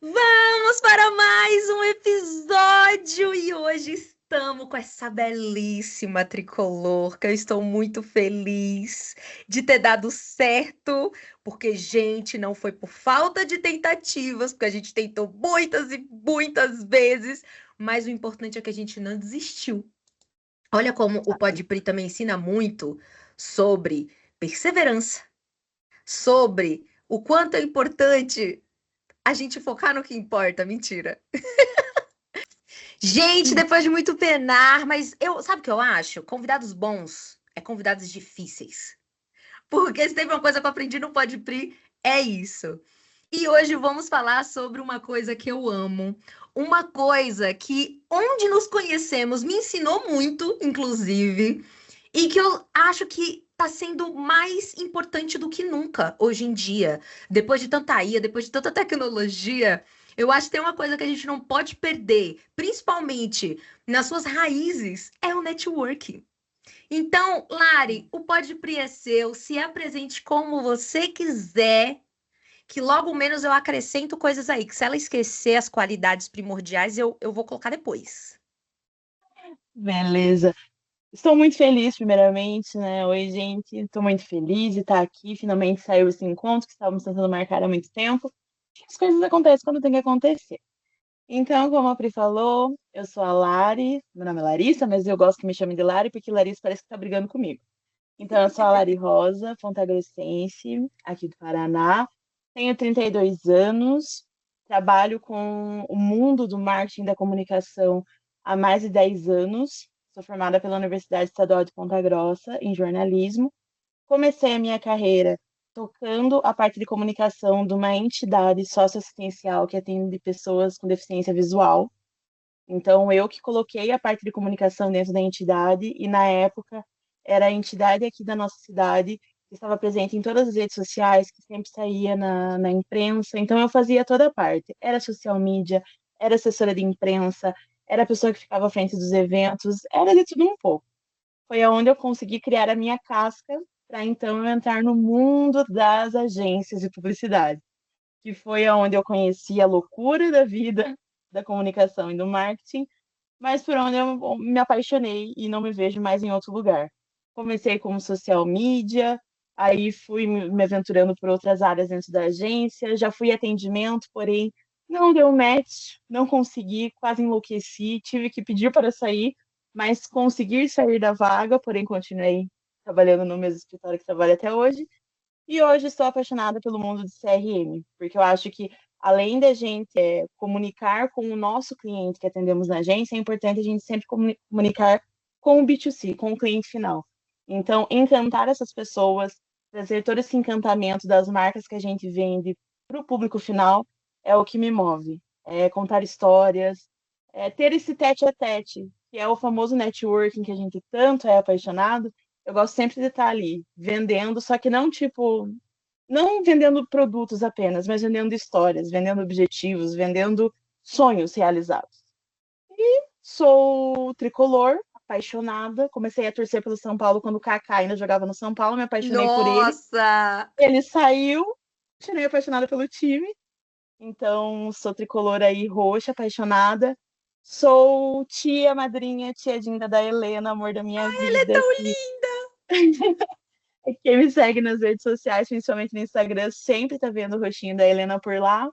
Vamos para mais um episódio e hoje estamos com essa belíssima tricolor que eu estou muito feliz de ter dado certo, porque, gente, não foi por falta de tentativas, porque a gente tentou muitas e muitas vezes, mas o importante é que a gente não desistiu. Olha como o Podpri também ensina muito sobre perseverança, sobre o quanto é importante a gente focar no que importa. Mentira. Gente, depois de muito penar, mas sabe o que eu acho? Convidados bons é convidados difíceis. Porque se teve uma coisa que eu aprendi no Podpri, é isso. E hoje vamos falar sobre uma coisa que eu amo, uma coisa que onde nos conhecemos me ensinou muito, inclusive, e que eu acho que está sendo mais importante do que nunca hoje em dia. Depois de tanta IA, depois de tanta tecnologia, eu acho que tem uma coisa que a gente não pode perder, principalmente nas suas raízes, é o networking. Então, Lari, o Podpri é seu, se apresente como você quiser, que logo menos eu acrescento coisas aí, que se ela esquecer as qualidades primordiais, eu vou colocar depois. Beleza. Estou muito feliz, primeiramente, né? Oi, gente. Estou muito feliz de estar aqui. Finalmente saiu esse encontro que estávamos tentando marcar há muito tempo. As coisas acontecem quando tem que acontecer. Então, como a Pri falou, eu sou a Lari. Meu nome é Larissa, mas eu gosto que me chamem de Lari porque Larissa parece que está brigando comigo. Então, eu sou a Lari Rosa, pontagrossense, aqui do Paraná. Tenho 32 anos. Trabalho com o mundo do marketing e da comunicação há mais de 10 anos. Sou formada pela Universidade Estadual de Ponta Grossa em jornalismo. Comecei a minha carreira tocando a parte de comunicação de uma entidade socioassistencial que atende pessoas com deficiência visual. Então, eu que coloquei a parte de comunicação dentro da entidade, e na época era a entidade aqui da nossa cidade que estava presente em todas as redes sociais, que sempre saía na imprensa. Então, eu fazia toda a parte. Era social media, era assessora de imprensa, era a pessoa que ficava à frente dos eventos, era de tudo um pouco. Foi aonde eu consegui criar a minha casca para então eu entrar no mundo das agências de publicidade, que foi aonde eu conheci a loucura da vida da comunicação e do marketing, mas por onde eu me apaixonei e não me vejo mais em outro lugar. Comecei como social media, aí fui me aventurando por outras áreas dentro da agência, já fui atendimento, porém não deu match, não consegui, quase enlouqueci, tive que pedir para sair, mas conseguir sair da vaga, porém continuei trabalhando no mesmo escritório que trabalho até hoje. E hoje estou apaixonada pelo mundo de CRM, porque eu acho que além da gente comunicar com o nosso cliente que atendemos na agência, é importante a gente sempre comunicar com o B2C, com o cliente final. Então, encantar essas pessoas, trazer todo esse encantamento das marcas que a gente vende para o público final é o que me move. É contar histórias, é ter esse tete-a-tete, que é o famoso networking que a gente tanto é apaixonado. Eu gosto sempre de estar ali, vendendo, só que não tipo, não vendendo produtos apenas, mas vendendo histórias, vendendo objetivos, vendendo sonhos realizados. Sou tricolor, apaixonada. Comecei a torcer pelo São Paulo quando o Kaká ainda jogava no São Paulo, me apaixonei por ele. Nossa! Ele saiu, continuei apaixonada pelo time. Então, sou tricolor aí, roxa, apaixonada. Sou tia, madrinha, tia Dinda da Helena, amor da minha Ela é vida, tão que linda! quem me segue nas redes sociais, principalmente no Instagram, sempre tá vendo o rostinho da Helena por lá.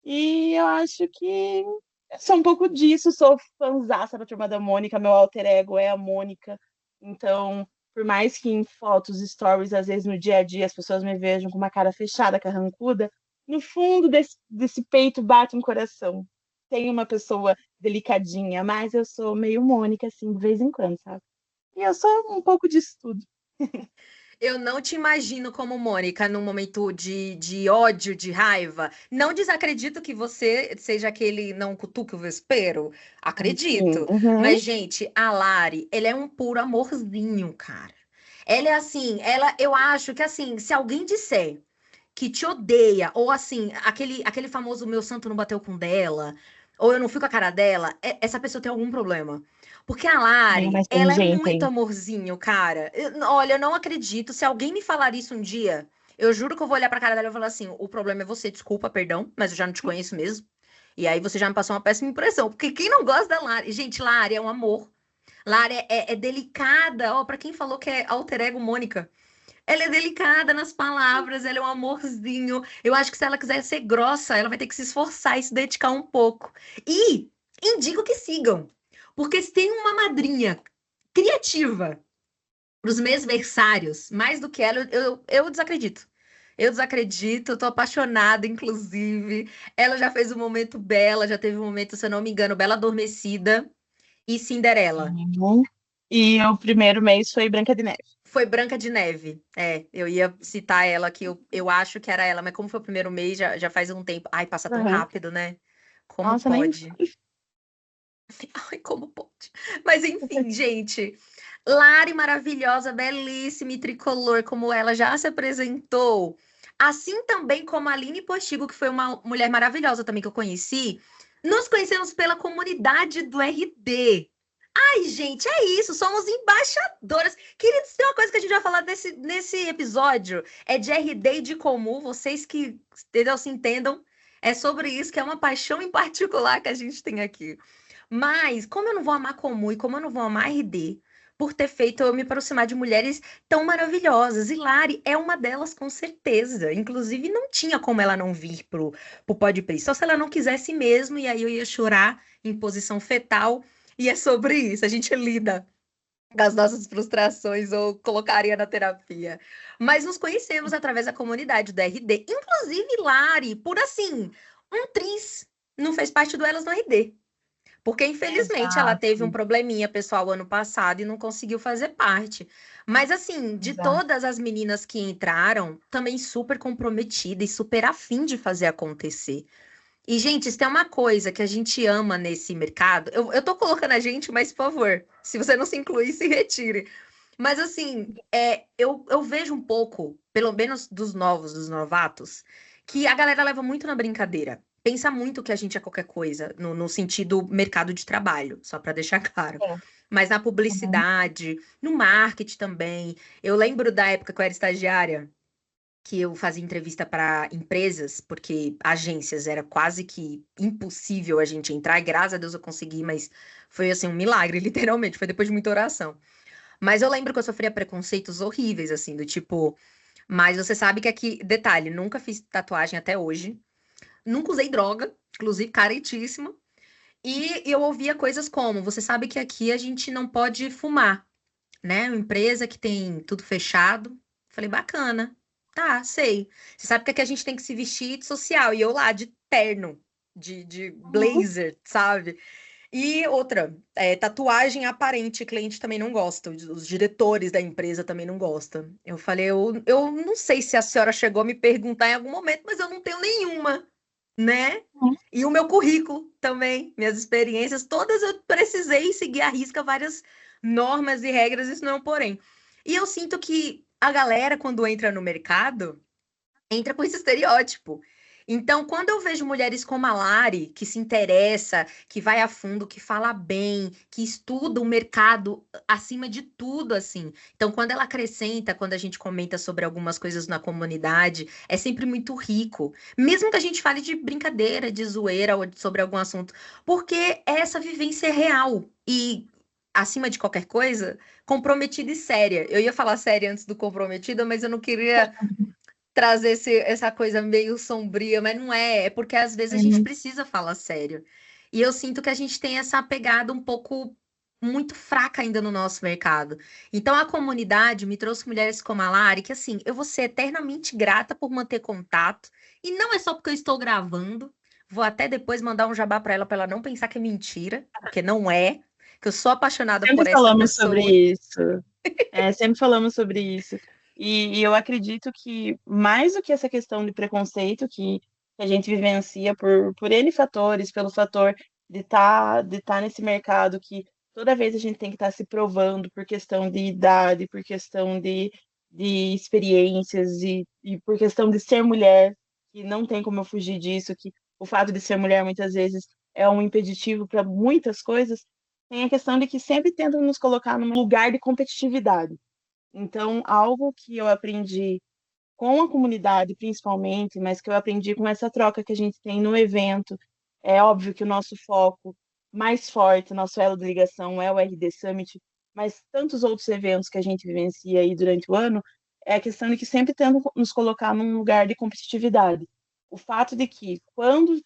E eu acho que eu sou um pouco disso, sou fãzaça da Turma da Mônica, meu alter ego é a Mônica. Então, por mais que em fotos, stories, às vezes no dia a dia as pessoas me vejam com uma cara fechada, carrancuda, no fundo desse peito bate um coração. Tem uma pessoa delicadinha, mas eu sou meio Mônica, assim, de vez em quando, sabe? E eu sou um pouco disso tudo. Eu não te imagino como Mônica num momento de ódio, de raiva. Não desacredito que você seja aquele não cutuca o vespeiro. Sim, Acredito. uhum. Mas, gente, a Lari, ele é um puro amorzinho, cara. Ela é assim, eu acho que assim, se alguém disser que te odeia, ou assim, aquele famoso meu santo não bateu com dela, ou eu não fui com a cara dela, essa pessoa tem algum problema. Porque a Bem Lari, mais ela é tangente, muito hein? amorzinho, cara. Olha, eu não acredito. Se alguém me falar isso um dia, Eu juro que eu vou olhar pra cara dela e falar assim: o problema é você, desculpa, perdão, mas eu já não te conheço mesmo. E aí você já me passou uma péssima impressão. Porque quem não gosta da Lari? Gente, Lari é um amor. Lari é delicada. Ó, pra quem falou que é alter ego Mônica, ela é delicada nas palavras, ela é um amorzinho. Eu acho que se ela quiser ser grossa, ela vai ter que se esforçar e se dedicar um pouco. E indico que sigam. Porque se tem uma madrinha criativa para os mesversários, mais do que ela, eu desacredito. Eu desacredito, eu tô apaixonada, inclusive. Ela já fez o momento Bela, já teve um momento, se eu não me engano, Bela Adormecida e Cinderela. Uhum. E o primeiro mês foi Branca de Neve. Foi Branca de Neve. É, eu ia citar ela, que eu acho que era ela, mas como foi o primeiro mês, já faz um tempo. Ai, passa tão Uhum. rápido, né? Como Nossa, nem. pode? Ai, como pode? Mas enfim, gente. Lari maravilhosa, belíssima e tricolor, como ela já se apresentou. Assim também como a Aline Postigo, que foi uma mulher maravilhosa também que eu conheci. Nos conhecemos pela comunidade do RD. Ai, gente, é isso, somos embaixadoras. Queridos, tem uma coisa que a gente vai falar nesse episódio, é de RD e de comum, vocês que entendeu, se entendam, é sobre isso, que é uma paixão em particular que a gente tem aqui. Mas, como eu não vou amar comum e como eu não vou amar RD, por ter feito eu me aproximar de mulheres tão maravilhosas, e Lari é uma delas com certeza. Inclusive, não tinha como ela não vir pro Podpah, só se ela não quisesse mesmo, e aí eu ia chorar em posição fetal. E é sobre isso, a gente lida com as nossas frustrações ou colocaria na terapia. Mas nos conhecemos através da comunidade do RD, inclusive Lari, por assim, um triz não fez parte do Elas no RD. Porque, infelizmente, ela teve um Exato, probleminha pessoal ano passado e não conseguiu fazer parte. Mas, assim, de exato. todas as meninas que entraram, também super comprometida e super afim de fazer acontecer. E, gente, se tem uma coisa que a gente ama nesse mercado, eu tô colocando a gente, mas, por favor, se você não se incluir, se retire. Mas, assim, eu vejo um pouco, pelo menos dos novos, dos novatos, que a galera leva muito na brincadeira. Pensa muito que a gente é qualquer coisa, no sentido mercado de trabalho, só para deixar claro. Sim. Mas na Uhum. publicidade, no marketing também. Eu lembro da época que eu era estagiária que eu fazia entrevista para empresas, porque agências era quase que impossível a gente entrar, e graças a Deus eu consegui, mas foi assim um milagre, literalmente, foi depois de muita oração. Mas eu lembro que eu sofria preconceitos horríveis, assim, do tipo, mas você sabe que aqui, detalhe, nunca fiz tatuagem até hoje, nunca usei droga, inclusive caretíssima, e eu ouvia coisas como, você sabe que aqui a gente não pode fumar, né? Uma empresa que tem tudo fechado. Falei, bacana. Tá, sei. Você sabe que aqui a gente tem que se vestir de social. E eu lá, de terno, de Uhum. blazer, sabe? E outra, tatuagem aparente, cliente também não gosta. Os diretores da empresa também não gostam. Eu falei, eu não sei se a senhora chegou a me perguntar em algum momento, mas eu não tenho nenhuma, né? Uhum. E o meu currículo também, minhas experiências, todas eu precisei seguir à risca várias normas e regras, isso não é um porém. E eu sinto que a galera, quando entra no mercado, entra com esse estereótipo. Então, quando eu vejo mulheres como a Lari, que se interessa, que vai a fundo, que fala bem, que estuda o mercado acima de tudo, assim. Então, quando ela acrescenta, quando a gente comenta sobre algumas coisas na comunidade, é sempre muito rico. Mesmo que a gente fale de brincadeira, de zoeira ou sobre algum assunto, porque essa vivência é real. E acima de qualquer coisa, comprometida e séria. Eu ia falar séria antes do comprometida, mas eu não queria trazer essa coisa meio sombria, mas não é. É porque às vezes a gente Uhum. precisa falar sério. E eu sinto que a gente tem essa pegada um pouco muito fraca ainda no nosso mercado. Então a comunidade me trouxe mulheres como a Lari, que assim, eu vou ser eternamente grata por manter contato. E não é só porque eu estou gravando. Vou até depois mandar um jabá para ela não pensar que é mentira, porque não é. Que eu sou apaixonada Sempre por essa falamos sobre pessoa. isso. Sempre falamos sobre isso. E eu acredito que mais do que essa questão de preconceito que a gente vivencia por N fatores, pelo fator de tá nesse mercado que toda vez a gente tem que estar se provando por questão de idade, por questão de experiências e por questão de ser mulher, que não tem como eu fugir disso, que o fato de ser mulher muitas vezes é um impeditivo para muitas coisas, tem a questão de que sempre tentam nos colocar num lugar de competitividade. Então, algo que eu aprendi com a comunidade, principalmente, mas que eu aprendi com essa troca que a gente tem no evento. É óbvio que o nosso foco mais forte, nosso elo de ligação é o RD Summit, mas tantos outros eventos que a gente vivencia aí durante o ano, é a questão de que sempre tendo nos colocar num lugar de competitividade. O fato de que, quando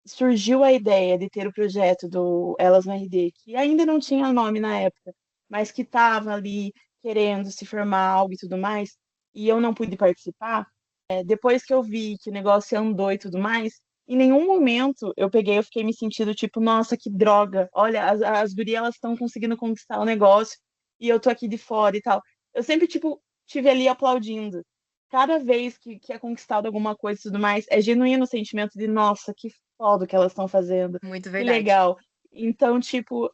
surgiu a ideia de ter o projeto do Elas no RD, que ainda não tinha nome na época, mas que estava ali querendo se formar algo e tudo mais, e eu não pude participar, depois que eu vi que o negócio andou e tudo mais, em nenhum momento eu fiquei me sentindo tipo, nossa, que droga, olha, as gurias elas estão conseguindo conquistar o negócio e eu tô aqui de fora e tal. Eu sempre, tipo, tive ali aplaudindo. Cada vez que é conquistado alguma coisa e tudo mais, é genuíno o sentimento de, nossa, que foda o que elas estão fazendo, Muito que verdade. legal. Então, tipo,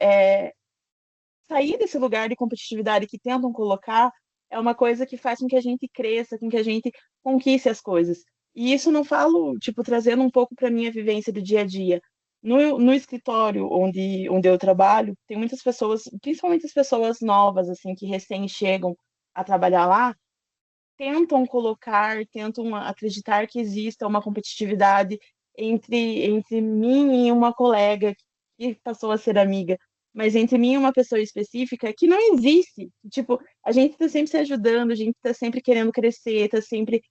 sair desse lugar de competitividade que tentam colocar é uma coisa que faz com que a gente cresça, com que a gente conquiste as coisas. E isso não falo, tipo, trazendo um pouco para minha vivência do dia a dia. No escritório onde eu trabalho, tem muitas pessoas, principalmente as pessoas novas, assim, que recém chegam a trabalhar lá, tentam colocar, tentam acreditar que exista uma competitividade entre mim e uma colega que passou a ser amiga, mas entre mim e uma pessoa específica que não existe. Tipo, a gente está sempre se ajudando, a gente está sempre querendo crescer, está sempre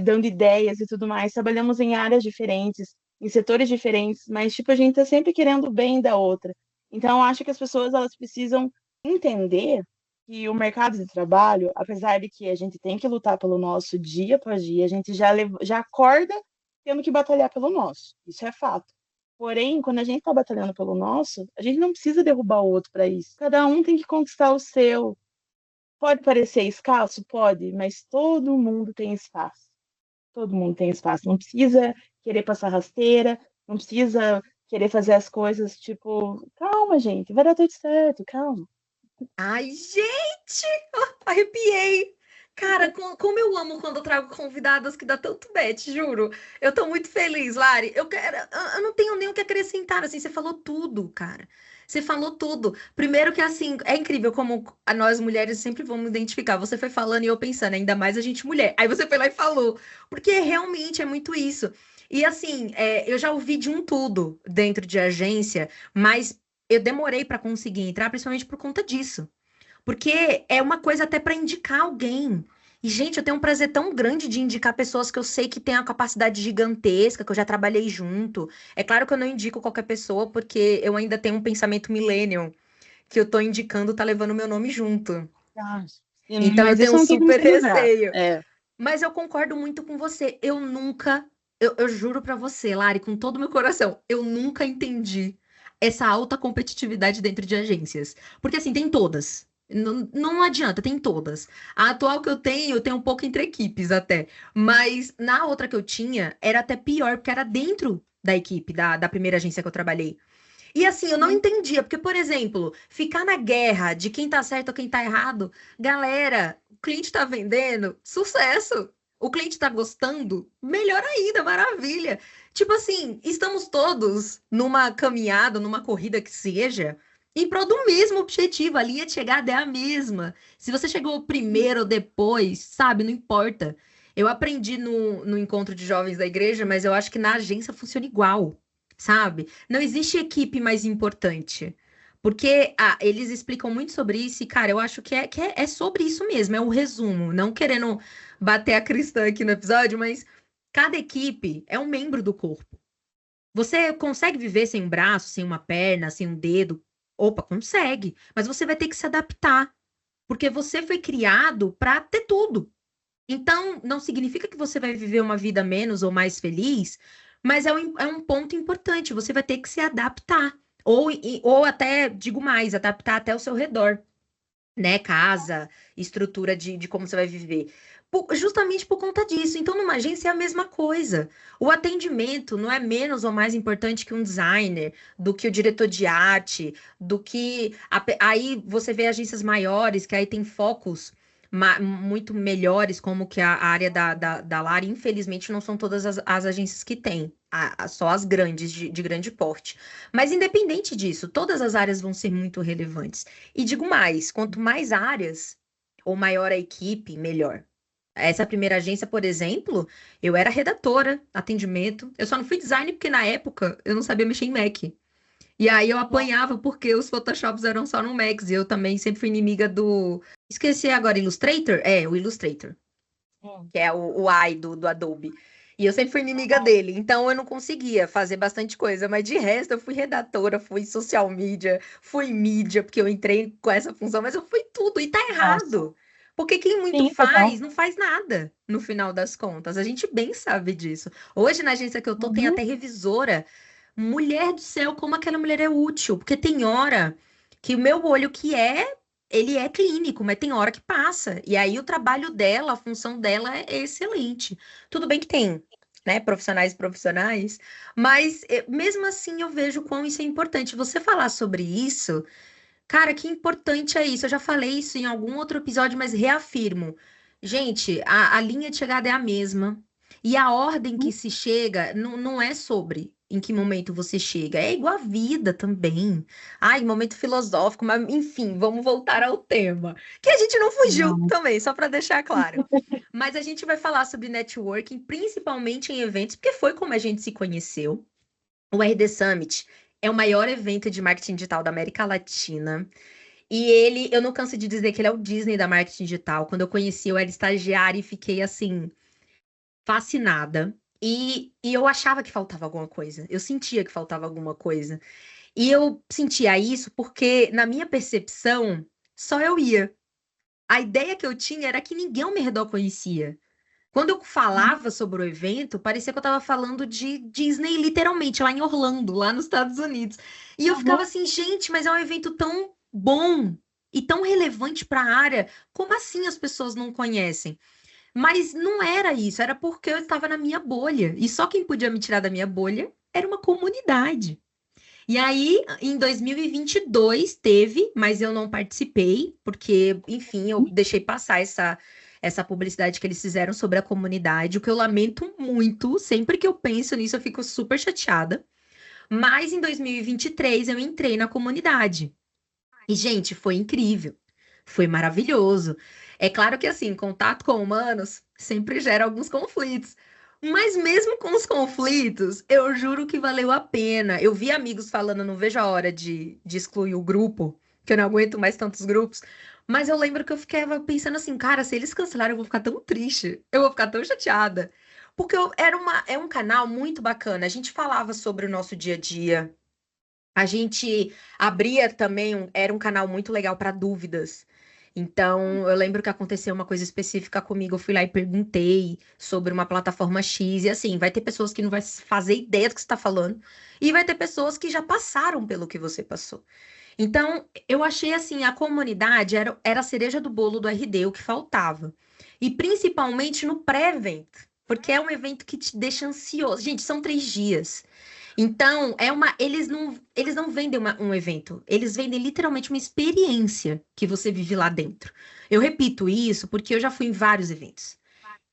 dando ideias e tudo mais. Trabalhamos em áreas diferentes, em setores diferentes, mas tipo, a gente está sempre querendo o bem da outra. Então, eu acho que as pessoas elas precisam entender que o mercado de trabalho, apesar de que a gente tem que lutar pelo nosso dia após dia, a gente já acorda tendo que batalhar pelo nosso. Isso é fato. Porém, quando a gente está batalhando pelo nosso, a gente não precisa derrubar o outro para isso. Cada um tem que conquistar o seu. Pode parecer escasso? Pode, mas todo mundo tem espaço. Todo mundo tem espaço. Não precisa querer passar rasteira, não precisa querer fazer as coisas tipo, calma, gente, vai dar tudo certo, calma. Ai, gente! Arrepiei! Cara, como eu amo quando eu trago convidadas que dá tanto match, juro. Eu tô muito feliz, Lari. Eu não tenho nem o que acrescentar, assim, você falou tudo, cara. Você falou tudo. Primeiro que, assim, é incrível como nós mulheres sempre vamos identificar. Você foi falando e eu pensando, ainda mais a gente mulher. Aí você foi lá e falou. Porque realmente é muito isso. E, assim, eu já ouvi de um tudo dentro de agência, mas eu demorei pra conseguir entrar, principalmente por conta disso. Porque é uma coisa até para indicar alguém. E, gente, eu tenho um prazer tão grande de indicar pessoas que eu sei que têm a capacidade gigantesca, que eu já trabalhei junto. É claro que eu não indico qualquer pessoa, porque eu ainda tenho um pensamento millennial, que eu tô indicando, tá levando meu nome junto. Ah, Então eu mas isso tenho um não tem como super se livrar. receio. É. Mas eu concordo muito com você. Eu nunca, eu juro pra você, Lari, com todo o meu coração, eu nunca entendi essa alta competitividade dentro de agências. Porque assim, tem todas. Não adianta, tem todas. A atual que eu tenho um pouco entre equipes até. Mas na outra que eu tinha, era até pior, porque era dentro da equipe, da primeira agência que eu trabalhei. E assim, eu não Sim. entendia, porque, por exemplo, ficar na guerra de quem tá certo ou quem tá errado, galera, o cliente tá vendendo, sucesso. O cliente tá gostando, melhor ainda, maravilha. Tipo assim, estamos todos numa caminhada, numa corrida que seja, em prol do mesmo objetivo, a linha de chegada é a mesma. Se você chegou primeiro ou depois, sabe, não importa. Eu aprendi no encontro de jovens da igreja, mas eu acho que na agência funciona igual, sabe? Não existe equipe mais importante. Porque eles explicam muito sobre isso, e, cara, eu acho que é sobre isso mesmo, é o resumo. Não querendo bater a cristã aqui no episódio, mas cada equipe é um membro do corpo. Você consegue viver sem um braço, sem uma perna, sem um dedo? Opa, consegue. Mas você vai ter que se adaptar. Porque você foi criado para ter tudo. Então, não significa que você vai viver uma vida menos ou mais feliz, mas é um ponto importante. Você vai ter que se adaptar. Ou até, digo mais, adaptar até o seu redor, né? Casa, estrutura de como você vai viver. Justamente por conta disso. Então, numa agência é a mesma coisa. O atendimento não é menos ou mais importante que um designer, do que o diretor de arte, do que. Aí você vê agências maiores que aí tem focos muito melhores, como que a área da Lari. Infelizmente, não são todas as agências que têm. Só as grandes, de grande porte. Mas independente disso, todas as áreas vão ser muito relevantes. E digo mais, quanto mais áreas ou maior a equipe, melhor. Essa primeira agência, por exemplo, eu era redatora, atendimento. Eu só não fui designer porque na época eu não sabia mexer em Mac. E aí eu apanhava porque os Photoshops eram só no Max. E eu também sempre fui inimiga do. Esqueci agora, Illustrator? É, o Illustrator, Hum. que é o AI do Adobe. E eu sempre fui inimiga dele, então eu não conseguia fazer bastante coisa, mas de resto eu fui redatora, fui social media, fui mídia, porque eu entrei com essa função, mas eu fui tudo, e tá Nossa. errado. Porque quem muito Sim, total. faz, não faz nada, no final das contas. A gente bem sabe disso. Hoje, na agência que eu tô, tem Uhum. até revisora. Mulher do céu, como aquela mulher é útil, porque tem hora que o meu olho ele é clínico, mas tem hora que passa. E aí o trabalho dela, a função dela é excelente. Tudo bem que tem, né, profissionais e profissionais, mas mesmo assim eu vejo quão isso é importante. Você falar sobre isso, cara, que importante é isso. Eu já falei isso em algum outro episódio, mas reafirmo. Gente, a linha de chegada é a mesma. E a ordem que se chega não é sobre em que momento você chega. É igual a vida também. Ai, momento filosófico, mas enfim, vamos voltar ao tema. Que a gente não fugiu Vamos. também, só para deixar claro. Mas a gente vai falar sobre networking, principalmente em eventos, porque foi como a gente se conheceu. O RD Summit é o maior evento de marketing digital da América Latina. E ele, eu não canso de dizer que ele é o Disney da marketing digital. Quando eu conheci, eu era estagiária e fiquei assim, fascinada. E eu achava que faltava alguma coisa. Eu sentia que faltava alguma coisa. E eu sentia isso porque, na minha percepção, só eu ia. A ideia que eu tinha era que ninguém ao meu redor conhecia. Quando eu falava sobre o evento, parecia que eu estava falando de Disney, literalmente, lá em Orlando, lá nos Estados Unidos. E eu ficava Uhum. assim, gente, mas é um evento tão bom e tão relevante para a área. Como assim as pessoas não conhecem? Mas não era isso, era porque eu estava na minha bolha. E só quem podia me tirar da minha bolha era uma comunidade. E aí, em 2022 teve, mas eu não participei, porque, enfim, eu deixei passar essa publicidade que eles fizeram sobre a comunidade, o que eu lamento muito. Sempre que eu penso nisso, eu fico super chateada. Mas em 2023 eu entrei na comunidade. E, gente, foi incrível. Foi maravilhoso. É claro que, assim, contato com humanos sempre gera alguns conflitos. Mas mesmo com os conflitos, eu juro que valeu a pena. Eu vi amigos falando, não vejo a hora de excluir o grupo, que eu não aguento mais tantos grupos. Mas eu lembro que eu ficava pensando assim, cara, se eles cancelaram, eu vou ficar tão triste. Eu vou ficar tão chateada. Porque é um canal muito bacana. A gente falava sobre o nosso dia a dia. A gente abria também, era um canal muito legal para dúvidas. Então, eu lembro que aconteceu uma coisa específica comigo. Eu fui lá e perguntei sobre uma plataforma X. E assim, vai ter pessoas que não vai fazer ideia do que você está falando, e vai ter pessoas que já passaram pelo que você passou. Então, eu achei assim, a comunidade era a cereja do bolo do RD, o que faltava. E principalmente no pré-evento, porque é um evento que te deixa ansioso. Gente, são 3 dias. Então, eles não vendem um evento, eles vendem literalmente uma experiência que você vive lá dentro. Eu repito isso porque eu já fui em vários eventos.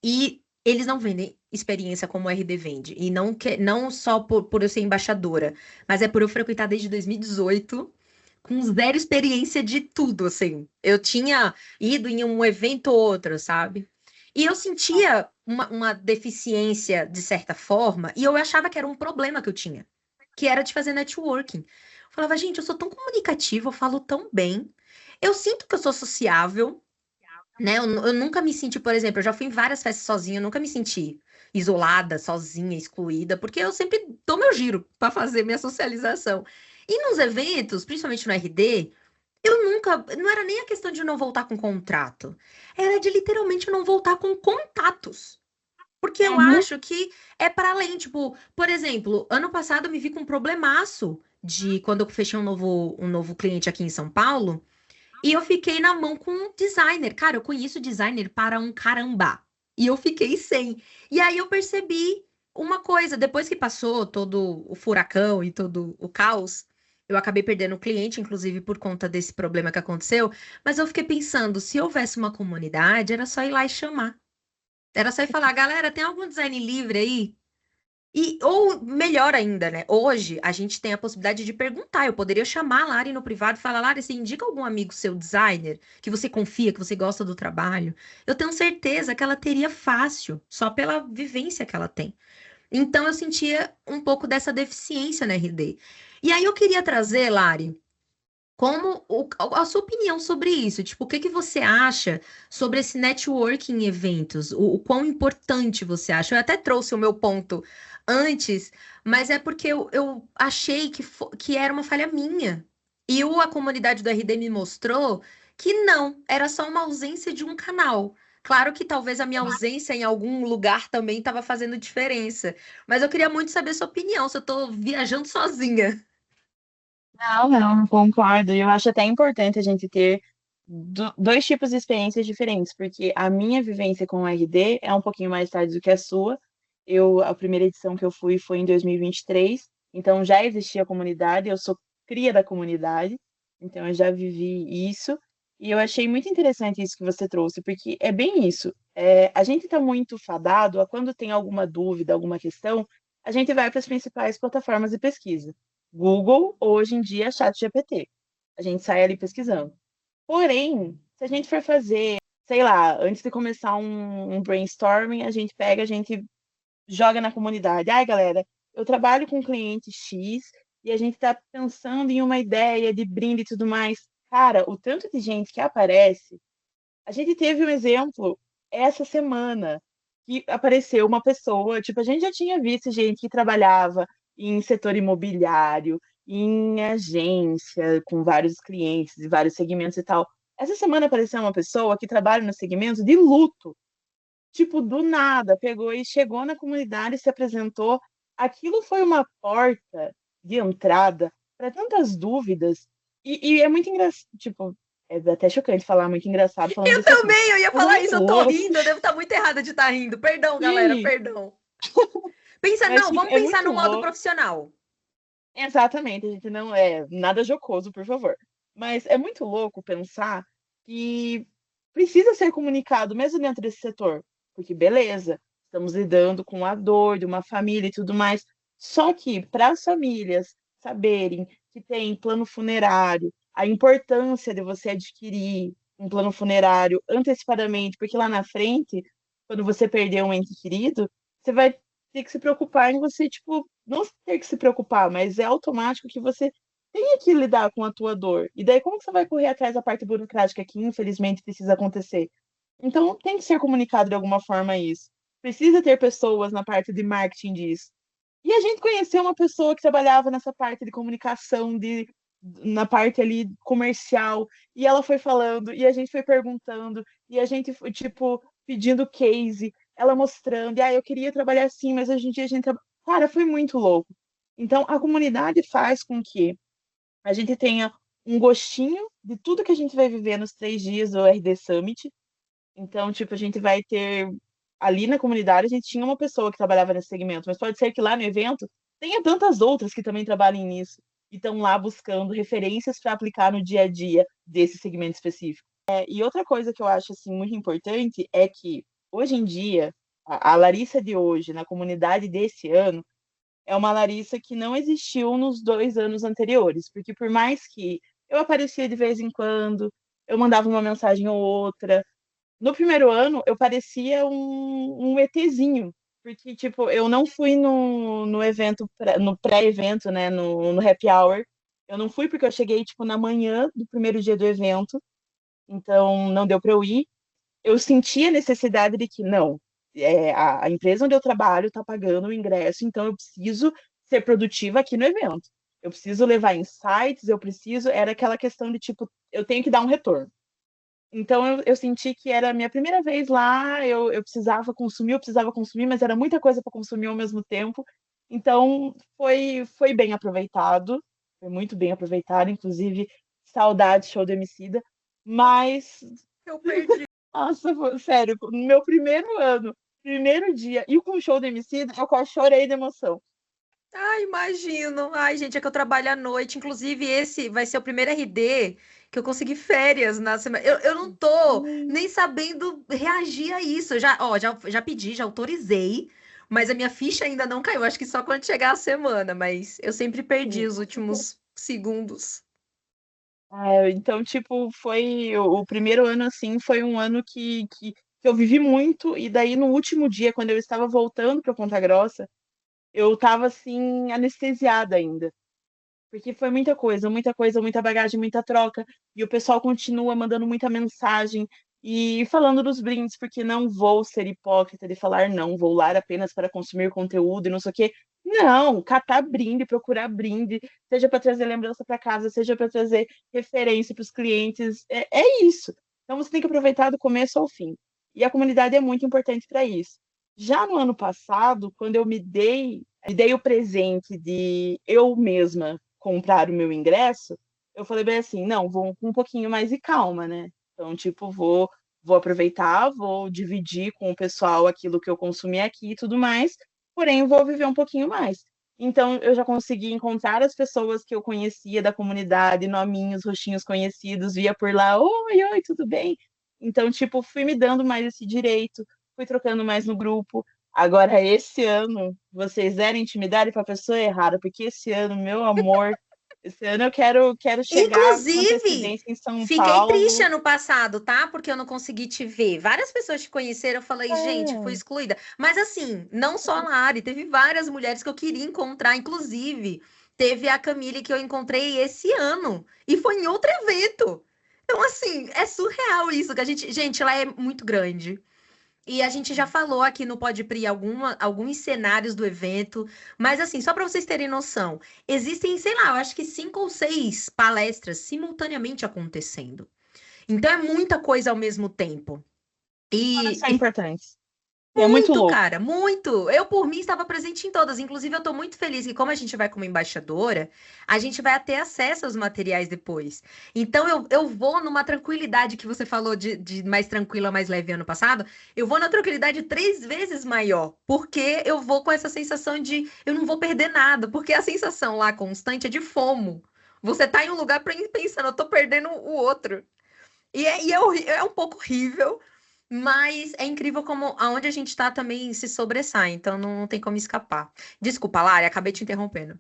E eles não vendem experiência como o RD vende. E não só por eu ser embaixadora, mas é por eu frequentar desde 2018, com zero experiência de tudo, assim. Eu tinha ido em um evento ou outro, sabe? E eu sentia uma deficiência, de certa forma, e eu achava que era um problema que eu tinha, que era de fazer networking. Eu falava, gente, eu sou tão comunicativa, eu falo tão bem, eu sinto que eu sou sociável, né? Eu nunca me senti, por exemplo, eu já fui em várias festas sozinha, eu nunca me senti isolada, sozinha, excluída, porque eu sempre dou meu giro para fazer minha socialização. E nos eventos, principalmente no RD, eu nunca, não era nem a questão de não voltar com contrato, era de literalmente não voltar com contatos. Porque eu Uhum. acho que é para além, tipo, por exemplo, ano passado eu me vi com um problemaço de quando eu fechei um novo cliente aqui em São Paulo. E eu fiquei na mão com um designer. Cara, eu conheço designer para um caramba. E eu fiquei sem. E aí eu percebi uma coisa, depois que passou todo o furacão e todo o caos, eu acabei perdendo o cliente, inclusive por conta desse problema que aconteceu. Mas eu fiquei pensando, se houvesse uma comunidade, era só ir lá e chamar. Era só ir falar, galera, tem algum design livre aí? Ou melhor ainda, né? Hoje a gente tem a possibilidade de perguntar. Eu poderia chamar a Lari no privado e falar, Lari, você indica algum amigo seu designer que você confia, que você gosta do trabalho? Eu tenho certeza que ela teria fácil, só pela vivência que ela tem. Então eu sentia um pouco dessa deficiência na RD. E aí eu queria trazer, Lari, a sua opinião sobre isso? Tipo, o que que você acha sobre esse networking em eventos? O quão importante você acha? Eu até trouxe o meu ponto antes, mas é porque eu achei que era uma falha minha. E a comunidade do RD me mostrou que não, era só uma ausência de um canal. Claro que talvez a minha ausência em algum lugar também estava fazendo diferença. Mas eu queria muito saber sua opinião, se eu estou viajando sozinha. Não, não, concordo. E eu acho até importante a gente ter dois tipos de experiências diferentes, porque a minha vivência com o RD é um pouquinho mais tarde do que a sua. A primeira edição que eu fui foi em 2023, então já existia a comunidade, eu sou cria da comunidade, então eu já vivi isso. E eu achei muito interessante isso que você trouxe, porque é bem isso. A gente está muito fadado a quando tem alguma dúvida, alguma questão, a gente vai para as principais plataformas de pesquisa. Google, ou hoje em dia, ChatGPT. A gente sai ali pesquisando. Porém, se a gente for fazer, sei lá, antes de começar um brainstorming, a gente joga na comunidade. Ai, galera, eu trabalho com um cliente X e a gente está pensando em uma ideia de brinde e tudo mais. Cara, o tanto de gente que aparece. A gente teve um exemplo essa semana que apareceu uma pessoa, tipo, a gente já tinha visto gente que trabalhava em setor imobiliário, em agência, com vários clientes e vários segmentos e tal. Essa semana apareceu uma pessoa que trabalha no segmento de luto. Tipo, do nada, pegou e chegou na comunidade, se apresentou. Aquilo foi uma porta de entrada para tantas dúvidas. E é muito engraçado, tipo, é até chocante falar muito engraçado falando Eu desse assunto. também, eu ia Mas é falar muito isso, eu tô louco, rindo, eu devo estar muito errada de estar rindo. Perdão, galera, sim, perdão. Pensa, mas não, tipo, vamos é pensar muito no modo louco. profissional. Exatamente, a gente não é nada jocoso, por favor. Mas é muito louco pensar que precisa ser comunicado mesmo dentro desse setor, porque beleza, estamos lidando com a dor de uma família e tudo mais. Só que para as famílias saberem que tem plano funerário, a importância de você adquirir um plano funerário antecipadamente, porque lá na frente, quando você perder um ente querido, você vai ter que se preocupar em você, tipo, não ter que se preocupar, mas é automático que você tenha que lidar com a tua dor. E daí, como que você vai correr atrás da parte burocrática que, infelizmente, precisa acontecer? Então, tem que ser comunicado de alguma forma isso. Precisa ter pessoas na parte de marketing disso. E a gente conheceu uma pessoa que trabalhava nessa parte de comunicação, na parte ali comercial, e ela foi falando, e a gente foi perguntando, e a gente foi, tipo, pedindo case, ela mostrando, e eu queria trabalhar assim, mas hoje em dia a gente. Cara, foi muito louco. Então, a comunidade faz com que a gente tenha um gostinho de tudo que a gente vai viver nos 3 dias do RD Summit. Então, tipo, a gente vai ter ali na comunidade, a gente tinha uma pessoa que trabalhava nesse segmento, mas pode ser que lá no evento tenha tantas outras que também trabalhem nisso e estão lá buscando referências para aplicar no dia a dia desse segmento específico. E outra coisa que eu acho assim muito importante é que hoje em dia a Larissa de hoje na comunidade desse ano é uma Larissa que não existiu nos 2 anos anteriores, porque por mais que eu aparecia de vez em quando, eu mandava uma mensagem ou outra, no primeiro ano, eu parecia um ETzinho, porque, tipo, eu não fui no evento, no pré-evento, né, no happy hour. Eu não fui porque eu cheguei, tipo, na manhã do primeiro dia do evento, então não deu para eu ir. Eu senti a necessidade de que, não, a empresa onde eu trabalho está pagando o ingresso, então eu preciso ser produtiva aqui no evento. Eu preciso levar insights, eu preciso. Era aquela questão de, tipo, eu tenho que dar um retorno. Então eu senti que era a minha primeira vez lá, eu eu precisava consumir, mas era muita coisa para consumir ao mesmo tempo. Então foi bem aproveitado, foi muito bem aproveitado, inclusive saudade show do Emicida, mas Eu perdi. nossa, sério, no meu primeiro ano, primeiro dia, e com o show do Emicida, eu quase chorei de emoção. Ai, imagino. Ai, gente, é que eu trabalho à noite. Inclusive, esse vai ser o primeiro RD que eu consegui férias na semana. Eu não tô Ai, nem sabendo reagir a isso. Eu já pedi, já autorizei, Mas a minha ficha ainda não caiu. Acho que só quando chegar a semana, mas eu sempre perdi Sim. os últimos segundos. Então, tipo, foi o primeiro ano, assim, foi um ano que eu vivi muito, e daí no último dia, quando eu estava voltando para Ponta Grossa, eu tava, assim, anestesiada ainda. Porque foi muita coisa, muita bagagem, muita troca. E o pessoal continua mandando muita mensagem e falando dos brindes, porque não vou ser hipócrita de falar não, vou lá apenas para consumir conteúdo e não sei o quê. Não, catar brinde, procurar brinde, seja para trazer lembrança para casa, seja para trazer referência para os clientes. É isso. Então você tem que aproveitar do começo ao fim. E a comunidade é muito importante para isso. Já no ano passado, quando eu me dei o presente de eu mesma comprar o meu ingresso, eu falei bem assim, não, vou com um pouquinho mais de calma, né? Então, tipo, vou aproveitar, vou dividir com o pessoal aquilo que eu consumi aqui e tudo mais, porém vou viver um pouquinho mais. Então, eu já consegui encontrar as pessoas que eu conhecia da comunidade, nominhos, rostinhos conhecidos, via por lá, oi, oi, tudo bem? Então, tipo, fui me dando mais esse direito, fui trocando mais no grupo. Agora, esse ano, vocês deram intimidade para a pessoa errada, porque esse ano, meu amor, esse ano eu quero chegar com Inclusive, antecedência em São fiquei triste Paulo. ano passado, tá? Porque eu não consegui te ver. Várias pessoas te conheceram, eu falei, gente, fui É, excluída. Mas assim, não só a Lari, teve várias mulheres que eu queria encontrar, inclusive, teve a Camille que eu encontrei esse ano e foi em outro evento. Então, assim, é surreal isso, que gente, ela é muito grande. E a gente já falou aqui no Podpri alguns cenários do evento, mas assim, só para vocês terem noção, existem, sei lá, eu acho que 5 ou 6 palestras simultaneamente acontecendo. Então é muita coisa ao mesmo tempo. todas E, são importantes. E é muito muito, louco. cara, muito. Eu, por mim, estava presente em todas. Inclusive, eu tô muito feliz que, como a gente vai como embaixadora, a gente vai ter acesso aos materiais depois. Então, eu vou numa tranquilidade que você falou de mais tranquila, mais leve ano passado. Eu vou na tranquilidade 3 vezes maior, porque eu vou com essa sensação de eu não vou perder nada, porque a sensação lá constante é de fomo. Você tá em um lugar pensando, eu tô perdendo o outro. É um pouco horrível, mas é incrível como aonde a gente tá também se sobressai, então não tem como escapar. Desculpa, Lari, acabei te interrompendo.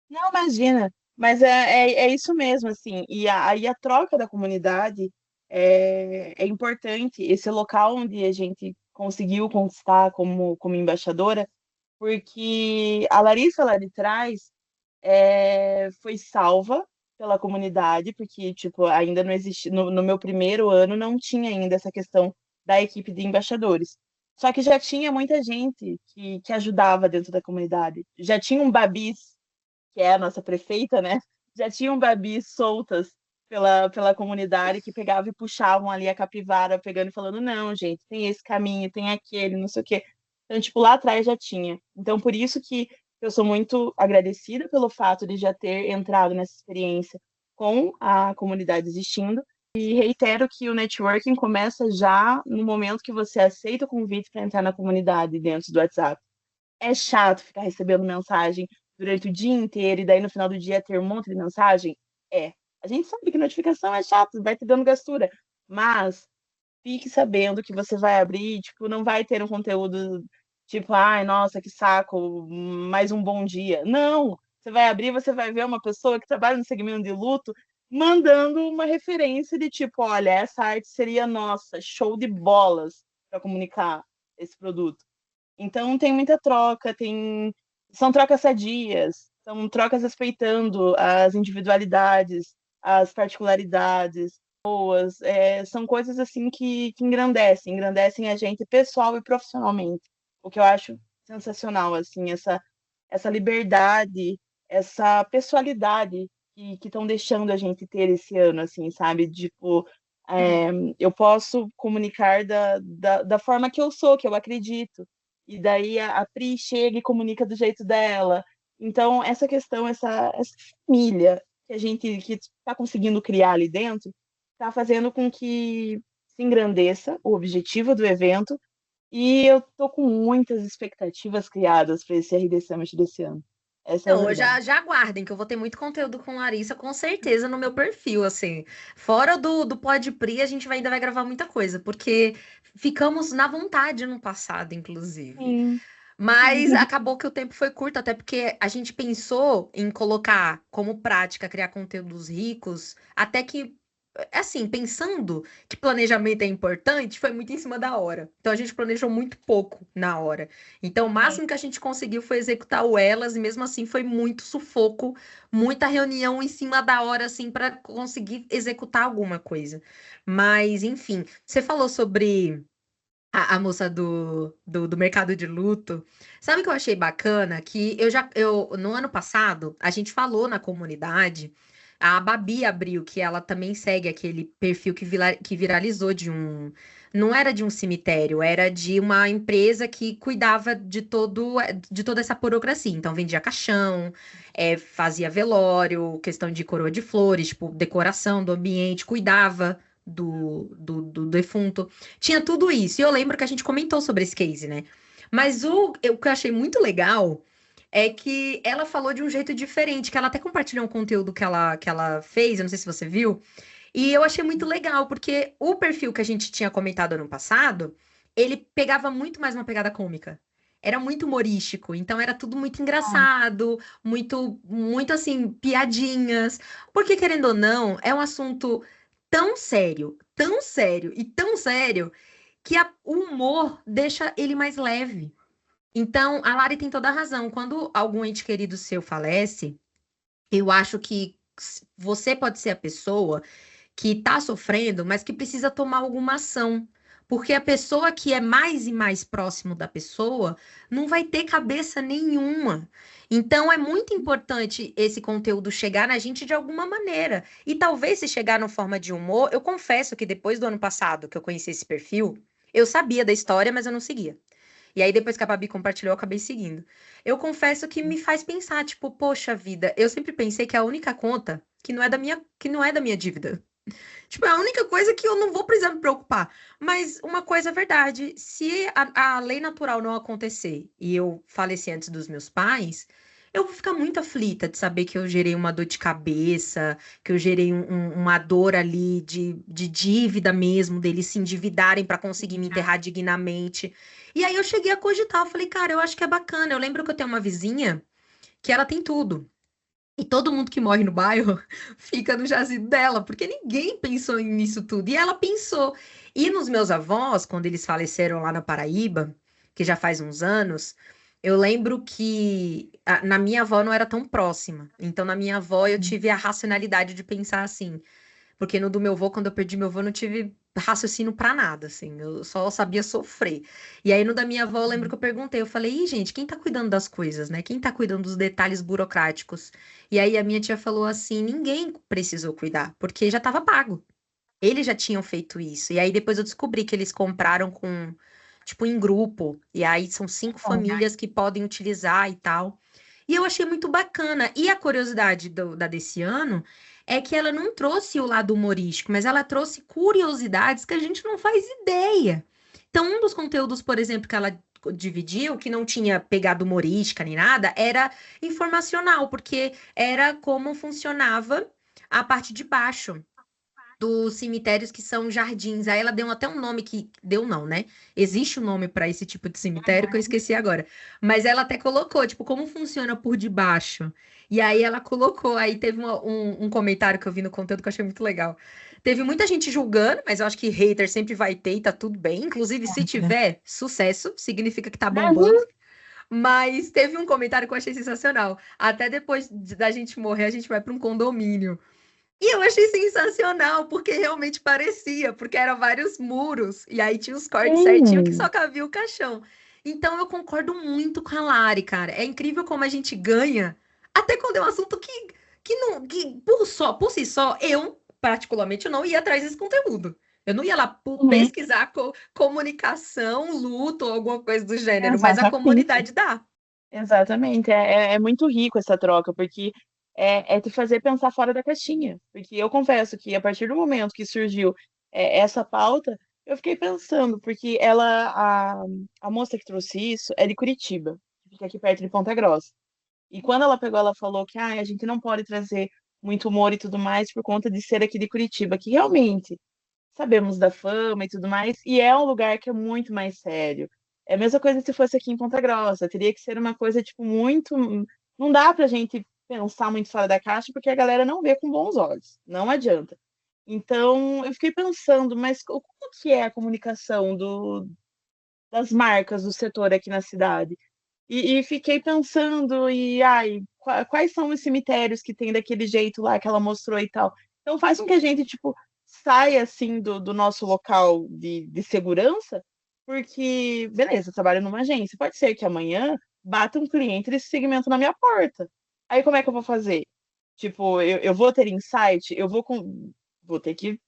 Não, imagina. Mas é isso mesmo, assim. E a troca da comunidade é importante. Esse local onde a gente conseguiu conquistar como embaixadora, porque a Larissa lá de trás foi salva pela comunidade, porque, tipo, ainda não existe, no meu primeiro ano não tinha ainda essa questão da equipe de embaixadores. Só que já tinha muita gente que ajudava dentro da comunidade. Já tinha um Babis, que é a nossa prefeita, né? Já tinham Babis soltas pela comunidade que pegavam e puxavam ali a capivara, pegando e falando, não, gente, tem esse caminho, tem aquele, não sei o quê. Então, tipo, lá atrás já tinha. Então, por isso que eu sou muito agradecida pelo fato de já ter entrado nessa experiência com a comunidade existindo. E reitero que o networking começa já no momento que você aceita o convite para entrar na comunidade dentro do WhatsApp. É chato ficar recebendo mensagem durante o dia inteiro e daí no final do dia ter um monte de mensagem? É. A gente sabe que notificação é chato, vai te dando gastura. Mas fique sabendo que você vai abrir, tipo, não vai ter um conteúdo tipo, ai, nossa, que saco, mais um bom dia. Não! Você vai abrir, você vai ver uma pessoa que trabalha no segmento de luto mandando uma referência de tipo, olha, essa arte seria nossa, show de bolas para comunicar esse produto. Então tem muita troca, são trocas sadias, são trocas respeitando as individualidades, as particularidades, são coisas assim que engrandecem a gente pessoal e profissionalmente. O que eu acho sensacional, assim, essa liberdade, essa pessoalidade que estão deixando a gente ter esse ano, assim, sabe? Tipo, é, eu posso comunicar da forma que eu sou, que eu acredito. E daí a Pri chega e comunica do jeito dela. Então, essa questão, essa família que a gente que está conseguindo criar ali dentro, está fazendo com que se engrandeça o objetivo do evento. E eu tô com muitas expectativas criadas para esse RD Summit desse ano. Essa é a Não, verdade. já aguardem, que eu vou ter muito conteúdo com Larissa, com certeza, no meu perfil, assim. Fora do Podpri, a gente ainda vai gravar muita coisa, porque ficamos na vontade no passado, inclusive. Sim. Mas acabou que o tempo foi curto, até porque a gente pensou em colocar como prática criar conteúdos ricos, até que, assim, pensando que planejamento é importante, foi muito em cima da hora. Então a gente planejou muito pouco na hora. Então o Uhum. máximo que a gente conseguiu foi executar o Elas, e mesmo assim foi muito sufoco, muita reunião em cima da hora, assim, para conseguir executar alguma coisa. Mas, enfim, você falou sobre a moça do mercado de luto. Sabe o que eu achei bacana? Que no ano passado, a gente falou na comunidade, a Babi abriu, que ela também segue aquele perfil que viralizou não era de um cemitério, era de uma empresa que cuidava de toda essa burocracia. Então, vendia caixão, fazia velório, questão de coroa de flores, tipo, decoração do ambiente, cuidava do defunto. Tinha tudo isso. E eu lembro que a gente comentou sobre esse case, né? Mas o que eu achei muito legal é que ela falou de um jeito diferente, que ela até compartilhou um conteúdo que ela fez, eu não sei se você viu, e eu achei muito legal, porque o perfil que a gente tinha comentado ano passado, ele pegava muito mais uma pegada cômica. Era muito humorístico, então era tudo muito Ah, engraçado, muito assim, piadinhas. Porque, querendo ou não, é um assunto tão sério e tão sério que o humor deixa ele mais leve. Então, a Lari tem toda a razão. Quando algum ente querido seu falece, eu acho que você pode ser a pessoa que tá sofrendo, mas que precisa tomar alguma ação. Porque a pessoa que é mais e mais próximo da pessoa não vai ter cabeça nenhuma. Então é muito importante esse conteúdo chegar na gente de alguma maneira. E talvez se chegar na forma de humor, eu confesso que depois do ano passado que eu conheci esse perfil, eu sabia da história, mas eu não seguia. E aí, depois que a Babi compartilhou, eu acabei seguindo. Eu confesso que me faz pensar, tipo, poxa vida, eu sempre pensei que a única conta que não é da minha dívida. Tipo, é a única coisa que eu não vou precisar me preocupar. Mas uma coisa é verdade: se a lei natural não acontecer e eu falecer antes dos meus pais, eu vou ficar muito aflita de saber que eu gerei uma dor de cabeça, que eu gerei uma dor ali de dívida mesmo, deles se endividarem para conseguir me enterrar dignamente. E aí eu cheguei a cogitar, eu falei, cara, eu acho que é bacana. Eu lembro que eu tenho uma vizinha que ela tem tudo. E todo mundo que morre no bairro fica no jazido dela, porque ninguém pensou nisso tudo. E ela pensou. E nos meus avós, quando eles faleceram lá na Paraíba, que já faz uns anos, eu lembro que na minha avó não era tão próxima. Então, na minha avó, eu tive a racionalidade de pensar assim. Porque no do meu avô, quando eu perdi meu avô, eu não tive raciocínio pra nada, assim. Eu só sabia sofrer. E aí no da minha avó, eu lembro que eu perguntei, eu falei, ih, gente, quem tá cuidando das coisas, né? Quem tá cuidando dos detalhes burocráticos? E aí a minha tia falou assim, ninguém precisou cuidar, porque já tava pago. Eles já tinham feito isso. E aí depois eu descobri que eles compraram com, tipo, em grupo. E aí são 5 famílias que podem utilizar e tal. E eu achei muito bacana. E a curiosidade da desse ano é que ela não trouxe o lado humorístico, mas ela trouxe curiosidades que a gente não faz ideia. Então, um dos conteúdos, por exemplo, que ela dividiu, que não tinha pegada humorística nem nada, era informacional, porque era como funcionava a parte de baixo dos cemitérios que são jardins. Aí ela deu até um nome que deu não, né? Existe um nome para esse tipo de cemitério que eu esqueci agora. Mas ela até colocou, tipo, como funciona por debaixo. E aí ela colocou, aí teve um comentário que eu vi no conteúdo que eu achei muito legal. Teve muita gente julgando, mas eu acho que hater sempre vai ter e tá tudo bem. Inclusive, se tiver sucesso, significa que tá bombando. uhum. Mas teve um comentário que eu achei sensacional. Até depois da gente morrer, a gente vai para um condomínio. E eu achei sensacional, porque realmente parecia, porque eram vários muros, e aí tinha os cortes certinho que só Sim. cabia o caixão. Então eu concordo muito com a Lari, cara. É incrível como a gente ganha, até quando é um assunto que não, que por si só, eu, particularmente, eu não ia atrás desse conteúdo. Eu não ia lá Uhum. pesquisar comunicação, luto ou alguma coisa do gênero, mas a Exatamente. comunidade dá. Exatamente. É muito rico essa troca, porque é te fazer pensar fora da caixinha. Porque eu confesso que a partir do momento que surgiu essa pauta, eu fiquei pensando, porque a moça que trouxe isso é de Curitiba, que fica aqui perto de Ponta Grossa. E quando ela pegou, ela falou que a gente não pode trazer muito humor e tudo mais por conta de ser aqui de Curitiba, que realmente sabemos da fama e tudo mais, e é um lugar que é muito mais sério. É a mesma coisa se fosse aqui em Ponta Grossa. Teria que ser uma coisa, tipo, muito. Não dá pra gente pensar muito fora da caixa, porque a galera não vê com bons olhos. Não adianta. Então, eu fiquei pensando, mas como que é a comunicação das marcas do setor aqui na cidade? E fiquei pensando, ai, quais são os cemitérios que tem daquele jeito lá que ela mostrou e tal. Então faz com que a gente, tipo, saia assim do nosso local de segurança, porque, beleza, eu trabalho numa agência. Pode ser que amanhã bata um cliente desse segmento na minha porta. Aí como é que eu vou fazer? Tipo, eu vou ter insight, vou ter que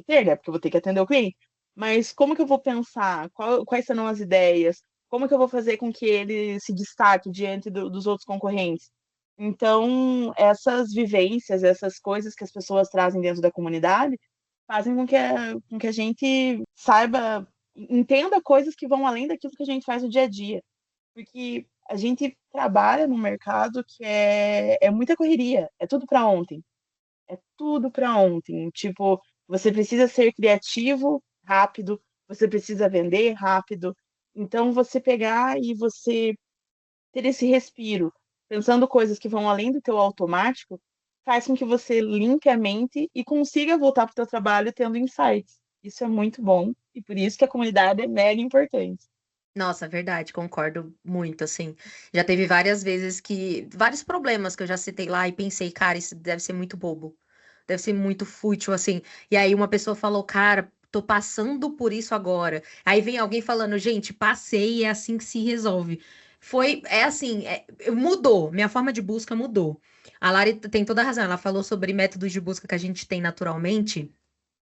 ter, né? Porque eu vou ter que atender o cliente. Mas como que eu vou pensar? Quais serão as ideias? Como que eu vou fazer com que ele se destaque diante dos outros concorrentes? Então, essas vivências, essas coisas que as pessoas trazem dentro da comunidade, fazem com que a gente saiba, entenda coisas que vão além daquilo que a gente faz no dia a dia. Porque a gente trabalha num mercado que é muita correria, é tudo para ontem. É tudo para ontem. Tipo, você precisa ser criativo rápido, você precisa vender rápido. Então, você pegar e você ter esse respiro, pensando coisas que vão além do teu automático, faz com que você limpe a mente e consiga voltar para o teu trabalho tendo insights. Isso é muito bom e por isso que a comunidade é mega importante. Nossa, verdade, concordo muito, assim. Já teve várias vezes vários problemas que eu já citei lá e pensei, cara, isso deve ser muito bobo. Deve ser muito fútil, assim. E aí uma pessoa falou, cara, tô passando por isso agora. Aí vem alguém falando, gente, passei e é assim que se resolve. É assim, mudou. Minha forma de busca mudou. A Lari tem toda a razão. Ela falou sobre métodos de busca que a gente tem naturalmente.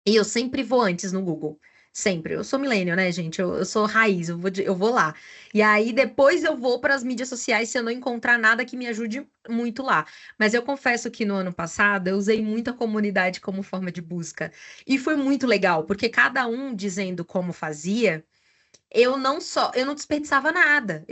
E eu sempre vou antes no Google. Sempre. Eu sou millennial, né, gente? Eu sou raiz, eu vou lá. E aí depois eu vou para as mídias sociais se eu não encontrar nada que me ajude muito lá. Mas eu confesso que no ano passado eu usei muito a comunidade como forma de busca. E foi muito legal, porque cada um dizendo como fazia. Eu não desperdiçava nada.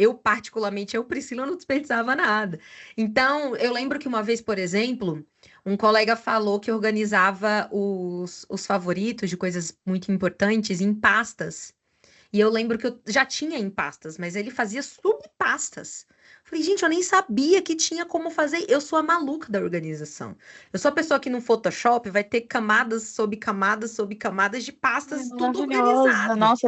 Priscila, não desperdiçava nada. Então, eu lembro que uma vez, por exemplo, um colega falou que organizava os favoritos de coisas muito importantes em pastas. E eu lembro que eu já tinha em pastas, mas ele fazia subpastas. Falei, gente, eu nem sabia que tinha como fazer. Eu sou a maluca da organização. Eu sou a pessoa que no Photoshop vai ter camadas sobre camadas de É pastas, tudo maravilhosa. organizado. Nossa,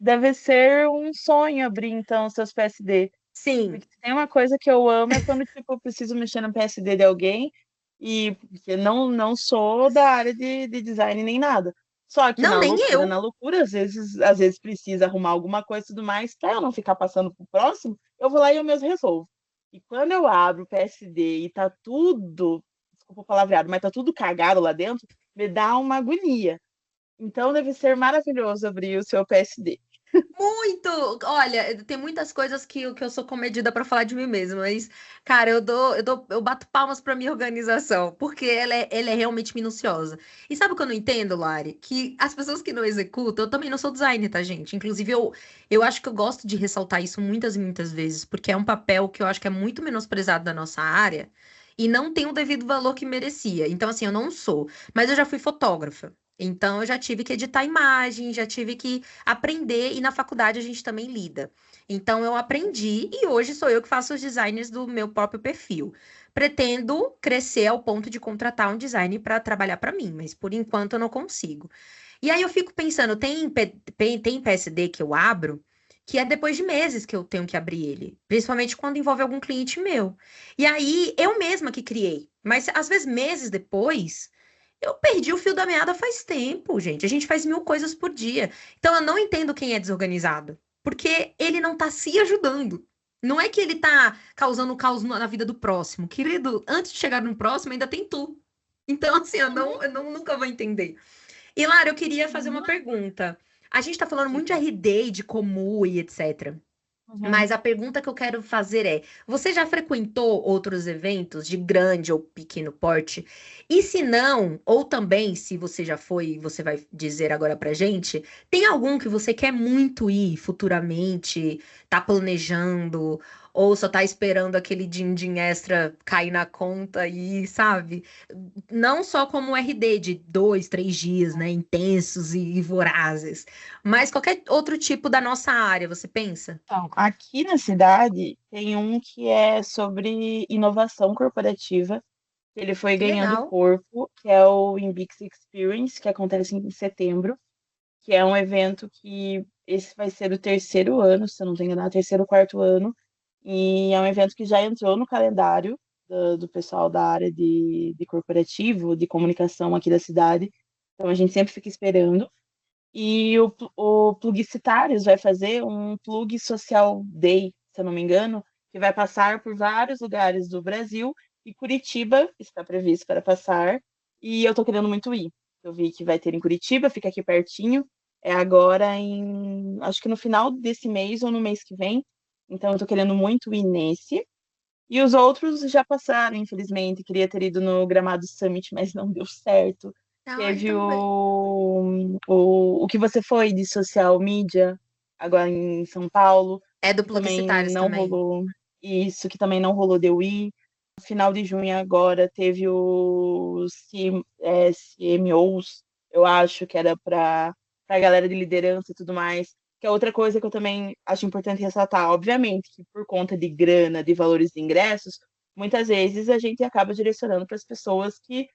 deve ser um sonho abrir, então, seus PSD. Sim. Porque se tem uma coisa que eu amo é quando, tipo, eu preciso mexer no PSD de alguém e porque não sou da área de design nem nada. Só que Não, nem eu. na loucura, às vezes precisa arrumar alguma coisa e tudo mais, pra eu não ficar passando pro próximo, eu vou lá e eu mesmo resolvo. E quando eu abro o PSD e tá tudo, desculpa o palavreado, mas tá tudo cagado lá dentro, me dá uma agonia. Então deve ser maravilhoso abrir o seu PSD. Muito! Olha, tem muitas coisas que eu sou comedida pra falar de mim mesma, mas, cara, eu bato palmas pra minha organização, porque ela é realmente minuciosa. E sabe o que eu não entendo, Lari? Que as pessoas que não executam, eu também não sou designer, tá, gente? Inclusive, eu acho que eu gosto de ressaltar isso muitas e muitas vezes, porque é um papel que eu acho que é muito menosprezado da nossa área e não tem o devido valor que merecia. Então, assim, eu não sou, mas eu já fui fotógrafa. Então, eu já tive que editar imagem, já tive que aprender e na faculdade a gente também lida. Então eu aprendi e hoje sou eu que faço os designs do meu próprio perfil. Pretendo crescer ao ponto de contratar um designer para trabalhar para mim, mas por enquanto eu não consigo. E aí eu fico pensando, tem PSD que eu abro que é depois de meses que eu tenho que abrir ele, principalmente quando envolve algum cliente meu. E aí eu mesma que criei, mas às vezes meses depois eu perdi o fio da meada faz tempo, gente. A gente faz mil coisas por dia. Então eu não entendo quem é desorganizado, porque ele não tá se ajudando. Não é que ele tá causando caos na vida do próximo. Querido, antes de chegar no próximo, ainda tem tu. Então, assim, nunca vou entender. E, Lara, eu queria fazer uma pergunta. A gente tá falando muito de Diga. RD, de Comu e etc. Uhum. Mas a pergunta que eu quero fazer é: você já frequentou outros eventos de grande ou pequeno porte? E se não, ou também, se você já foi, você vai dizer agora pra gente, tem algum que você quer muito ir futuramente, tá planejando? ou só tá esperando aquele din-din extra cair na conta e, sabe? Não só como RD de 2, 3 dias, né? Intensos e vorazes, mas qualquer outro tipo da nossa área, você pensa? Então, aqui na cidade tem um que é sobre inovação corporativa. Ele foi Que ganhando legal. corpo, que é o Invix Experience, que acontece em setembro, que é um evento que esse vai ser o terceiro ano, se eu não estou enganado, terceiro ou quarto ano, e é um evento que já entrou no calendário do pessoal da área de corporativo, de comunicação aqui da cidade, então a gente sempre fica esperando. E o Plugicitários vai fazer um Plug Social Day, se eu não me engano, que vai passar por vários lugares do Brasil, e Curitiba está previsto para passar, e eu estou querendo muito ir. Eu vi que vai ter em Curitiba, fica aqui pertinho, é agora acho que no final desse mês ou no mês que vem, então eu estou querendo muito ir nesse. E os outros já passaram, infelizmente. Queria ter ido no Gramado Summit, mas não deu certo. Ai, Teve também. o que você foi de social media, agora em São Paulo, É do que também Plugicitários não também. rolou. Isso, que também não rolou de eu ir. No final de junho agora teve os CMOs, eu acho que era para a galera de liderança e tudo mais. Que é outra coisa que eu também acho importante ressaltar. Obviamente que por conta de grana, de valores de ingressos, muitas vezes a gente acaba direcionando para as pessoas que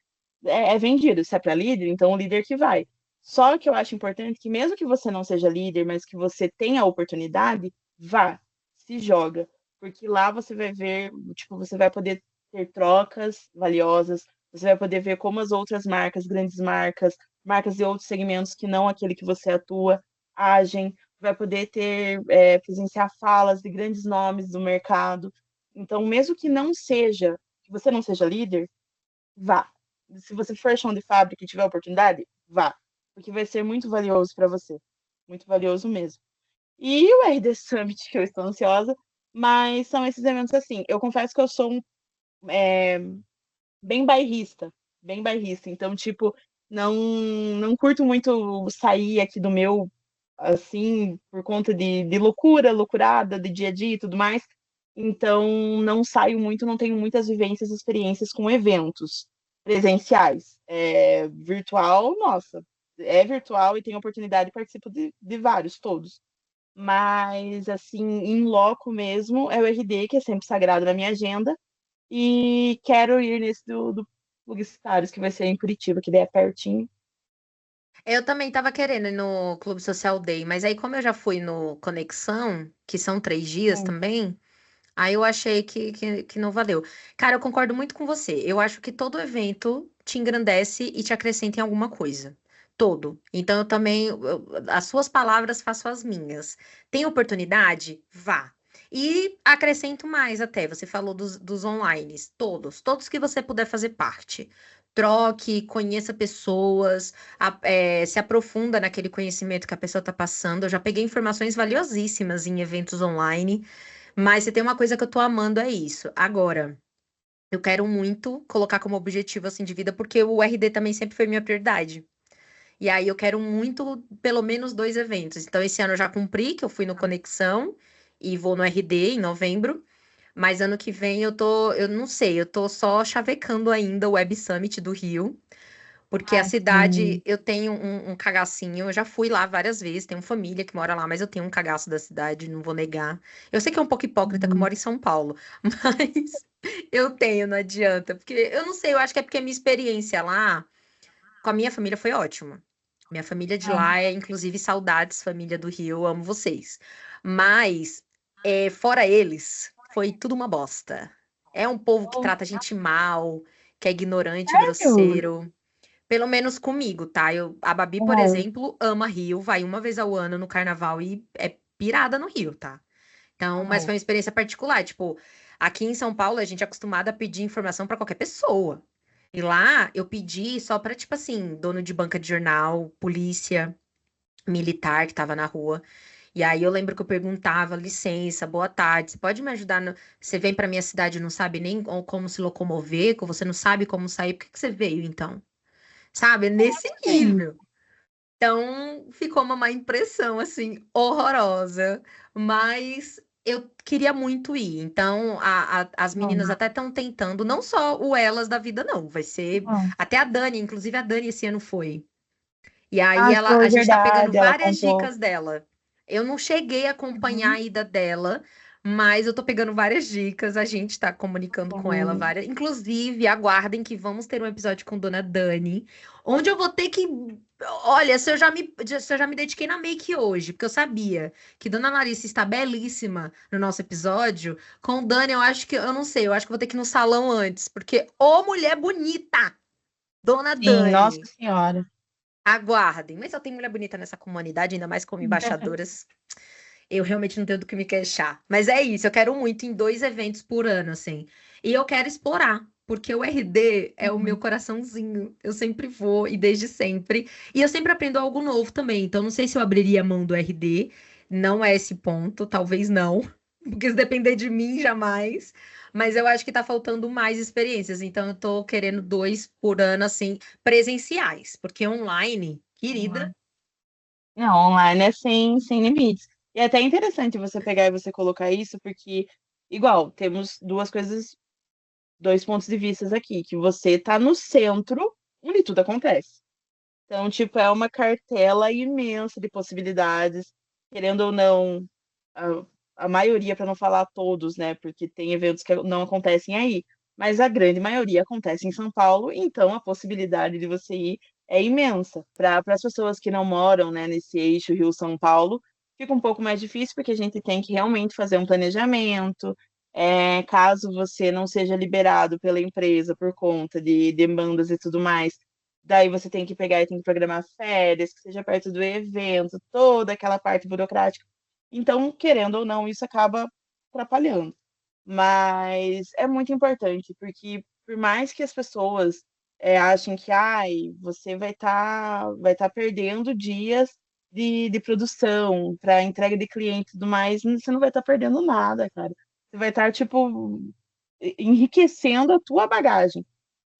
é vendido. Se é para líder, então o líder que vai. Só que eu acho importante que mesmo que você não seja líder, mas que você tenha a oportunidade, vá, se joga, porque lá você vai ver, tipo, você vai poder ter trocas valiosas, você vai poder ver como as outras marcas, grandes marcas, marcas de outros segmentos que não aquele que você atua, agem, vai poder ter, presenciar falas de grandes nomes do mercado. Então, mesmo que você não seja líder, vá. Se você for chão de fábrica e tiver oportunidade, vá, porque vai ser muito valioso para você, muito valioso mesmo. E o RD Summit, que eu estou ansiosa, mas são esses eventos assim. Eu confesso que eu sou bem bairrista, bem bairrista. Então, tipo, não, não curto muito sair aqui do meu, assim, por conta de loucura, loucurada, de dia a dia e tudo mais. Então, não saio muito, não tenho muitas vivências, experiências com eventos presenciais. Virtual, nossa, é virtual e tenho oportunidade e participo de vários, todos. Mas, assim, em loco mesmo, é o RD, que é sempre sagrado na minha agenda. E quero ir nesse do Publicitários, que vai ser em Curitiba, que daí é pertinho. Eu também tava querendo ir no Clube Social Day, mas aí como eu já fui no Conexão, que são 3 dias Sim. também, aí eu achei que não valeu. Cara, eu concordo muito com você. Eu acho que todo evento te engrandece e te acrescenta em alguma coisa. Todo. Então eu também, as suas palavras faço as minhas. Tem oportunidade? Vá. E acrescento mais até. Você falou dos online. Todos que você puder fazer parte. Troque, conheça pessoas, se aprofunda naquele conhecimento que a pessoa está passando. Eu já peguei informações valiosíssimas em eventos online. Mas se tem uma coisa que eu tô amando é isso. Agora, eu quero muito colocar como objetivo assim de vida, porque o RD também sempre foi minha prioridade. E aí eu quero muito, pelo menos 2 eventos. Então, esse ano eu já cumpri, que eu fui no Conexão e vou no RD em novembro. Mas ano que vem eu não sei, eu tô só chavecando ainda o Web Summit do Rio. Porque a Ai, sim. cidade, eu tenho um cagacinho, eu já fui lá várias vezes, tenho família que mora lá, mas eu tenho um cagaço da cidade, não vou negar. Eu sei que é um pouco hipócrita que eu Uhum. moro em São Paulo, mas eu tenho, não adianta. Porque eu não sei, eu acho que é porque a minha experiência lá com a minha família foi ótima. Minha família de Ah, lá é, inclusive, saudades, família do Rio, eu amo vocês. Mas, fora eles, foi tudo uma bosta. É um povo que oh, trata a gente mal, que é ignorante, sério? grosseiro. Pelo menos comigo, tá? A Babi, por Aham. exemplo, ama Rio, vai uma vez ao ano no carnaval e é pirada no Rio, tá? Então, mas Aham. foi uma experiência particular. Tipo, aqui em São Paulo, a gente é acostumado a pedir informação pra qualquer pessoa. E lá, eu pedi só pra, tipo assim, dono de banca de jornal, polícia, militar que tava na rua. E aí eu lembro que eu perguntava, licença, boa tarde, você pode me ajudar? Você vem pra minha cidade e não sabe nem como se locomover, que você não sabe como sair, por que que você veio, então? Sabe? Nesse Sim. nível. Então, ficou uma má impressão, assim, horrorosa. Mas eu queria muito ir. Então, as meninas Hum, até estão tentando, não só o Elas da vida, não. Vai ser. hum. Até a Dani, inclusive a Dani esse ano foi. E aí Ah, a foi gente tá pegando verdade, ela várias contou. dicas dela. Eu não cheguei a acompanhar Uhum. a ida dela, mas eu tô pegando várias dicas, a gente tá comunicando com ela Hum, várias. Inclusive, aguardem que vamos ter um episódio com Dona Dani, onde eu vou ter que. Olha, se eu já me dediquei na make hoje, porque eu sabia que Dona Larissa está belíssima no nosso episódio. Com Dani, eu acho que. Eu não sei, eu acho que vou ter que ir no salão antes, porque ô mulher bonita! Dona sim, nossa Dani. senhora. Aguardem. Mas só tem mulher bonita nessa comunidade, ainda mais como embaixadoras. Eu realmente não tenho do que me queixar. Mas é isso, eu quero muito em 2 eventos por ano, assim. E eu quero explorar, porque o RD é o meu Uhum. coraçãozinho. Eu sempre vou e desde sempre. E eu sempre aprendo algo novo também. Então, não sei se eu abriria a mão do RD. Não é esse ponto, talvez não. Porque se depender de mim, jamais. Mas eu acho que tá faltando mais experiências. Então, eu tô querendo 2 por ano, assim, presenciais. Porque online, querida. Não, online é sem limites. E é até interessante você pegar e você colocar isso, porque, igual, temos duas coisas, dois pontos de vista aqui, que você tá no centro onde tudo acontece. Então, tipo, é uma cartela imensa de possibilidades, querendo ou não, a, a maioria, para não falar todos, né? Porque tem eventos que não acontecem aí, mas a grande maioria acontece em São Paulo, então a possibilidade de você ir é imensa. Para as pessoas que não moram, né, nesse eixo Rio-São Paulo, fica um pouco mais difícil, porque a gente tem que realmente fazer um planejamento. Caso você não seja liberado pela empresa por conta de demandas e tudo mais, daí você tem que pegar e tem que programar férias, que seja perto do evento, toda aquela parte burocrática. Então, querendo ou não, isso acaba atrapalhando. Mas é muito importante, porque por mais que as pessoas achem que você vai tá perdendo dias de produção para entrega de cliente e tudo mais, você não vai estar perdendo nada, cara. Você vai estar, tipo, enriquecendo a tua bagagem.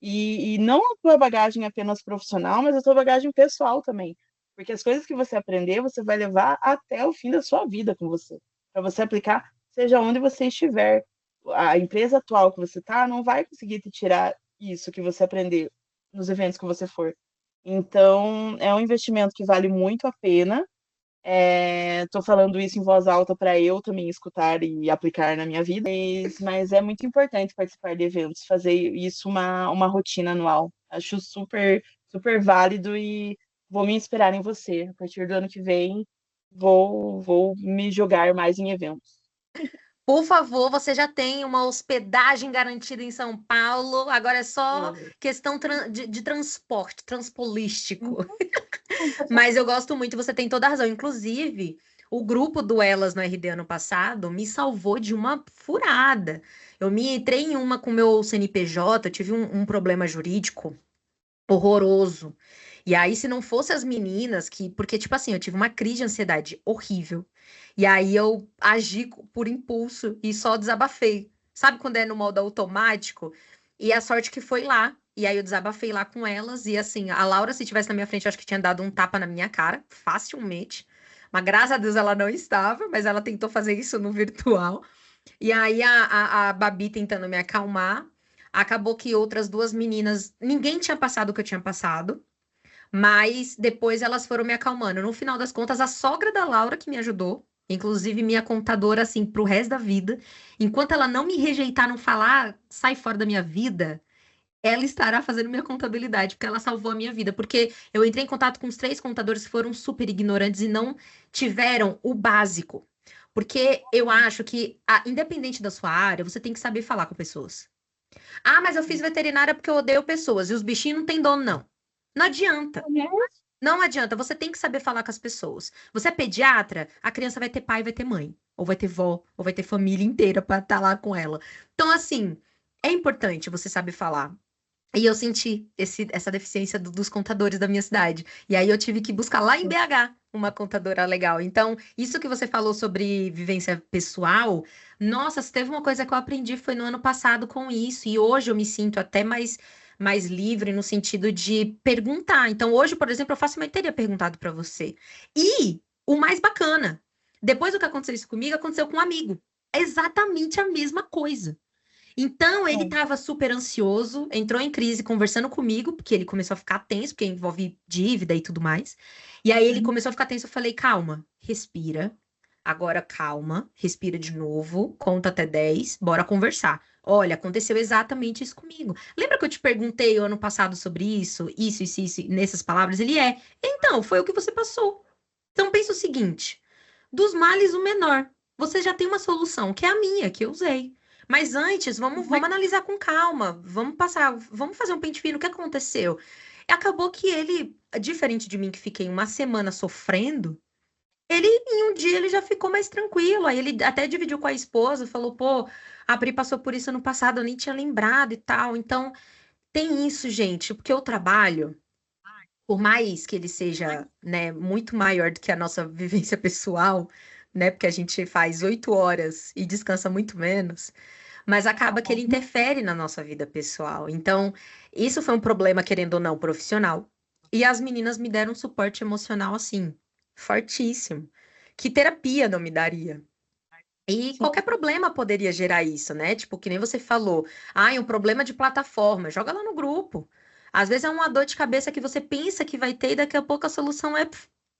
E não a tua bagagem apenas profissional, mas a tua bagagem pessoal também. Porque as coisas que você aprender, você vai levar até o fim da sua vida com você. Para você aplicar, seja onde você estiver. A empresa atual que você está não vai conseguir te tirar isso que você aprender nos eventos que você for. Então, é um investimento que vale muito a pena. Estou falando isso em voz alta para eu também escutar e aplicar na minha vida, mas é muito importante participar de eventos, fazer isso uma rotina anual. Acho super, super válido e vou me inspirar em você. A partir do ano que vem, vou me jogar mais em eventos. Por favor, você já tem uma hospedagem garantida em São Paulo. Agora é só Hum. questão de transporte, transpolístico. Uhum. Mas eu gosto muito, você tem toda a razão. Inclusive, o grupo do Elas no RD ano passado me salvou de uma furada. Eu me entrei em uma com o meu CNPJ, eu tive um problema jurídico horroroso. E aí, se não fosse as meninas que. Porque, tipo assim, eu tive uma crise de ansiedade horrível. E aí eu agi por impulso e só desabafei. Sabe quando é no modo automático? E a sorte que foi lá. E aí eu desabafei lá com elas. E assim, a Laura, se tivesse na minha frente, eu acho que tinha dado um tapa na minha cara, facilmente. Mas graças a Deus ela não estava, mas ela tentou fazer isso no virtual. E aí a Babi tentando me acalmar. Acabou que outras 2 meninas, ninguém tinha passado o que eu tinha passado, mas depois elas foram me acalmando. No final das contas, a sogra da Laura que me ajudou, inclusive minha contadora, assim, pro resto da vida, enquanto ela não me rejeitar, não falar, sai fora da minha vida, ela estará fazendo minha contabilidade, porque ela salvou a minha vida. Porque eu entrei em contato com os 3 contadores que foram super ignorantes e não tiveram o básico. Porque eu acho que, independente da sua área, você tem que saber falar com pessoas. Ah, mas eu fiz veterinária porque eu odeio pessoas. E os bichinhos não têm dono, não. Não adianta. Não adianta. Você tem que saber falar com as pessoas. Você é pediatra, a criança vai ter pai, vai ter mãe. Ou vai ter vó, ou vai ter família inteira para estar lá com ela. Então, assim, é importante você saber falar. E eu senti essa deficiência dos contadores da minha cidade. E aí eu tive que buscar lá em BH uma contadora legal. Então, isso que você falou sobre vivência pessoal, nossa, se teve uma coisa que eu aprendi foi no ano passado com isso. E hoje eu me sinto até mais livre no sentido de perguntar. Então, hoje, por exemplo, eu facilmente teria perguntado para você. E o mais bacana, depois do que aconteceu isso comigo, aconteceu com um amigo. exatamente a mesma coisa. Então, ele Sim. estava super ansioso, entrou em crise conversando comigo, porque ele começou a ficar tenso, porque envolve dívida e tudo mais. E aí ele Uhum. começou a ficar tenso, eu falei, calma, respira. Agora calma, respira de novo, conta até 10, bora conversar. Olha, aconteceu exatamente isso comigo. Lembra que eu te perguntei ano passado sobre isso, nessas palavras? Ele é. Então, foi o que você passou. Então pensa o seguinte: dos males o menor. Você já tem uma solução, que é a minha, que eu usei. Mas antes, vamos analisar com calma. Vamos passar, vamos fazer um pente fino. O que aconteceu? Acabou que ele, diferente de mim, que fiquei uma semana sofrendo, ele em um dia ele já ficou mais tranquilo. Aí ele até dividiu com a esposa, falou: pô, a Pri passou por isso ano passado, eu nem tinha lembrado e tal. Então, tem isso, gente, porque o trabalho, por mais que ele seja, né, muito maior do que a nossa vivência pessoal, né, porque a gente faz 8 horas e descansa muito menos, mas acaba que ele interfere na nossa vida pessoal. Então, isso foi um problema, querendo ou não, profissional. E as meninas me deram um suporte emocional, assim, fortíssimo, que terapia não me daria. E Sim. qualquer problema poderia gerar isso, né? Tipo, que nem você falou. Ah, um problema de plataforma. Joga lá no grupo. Às vezes é uma dor de cabeça que você pensa que vai ter e daqui a pouco a solução é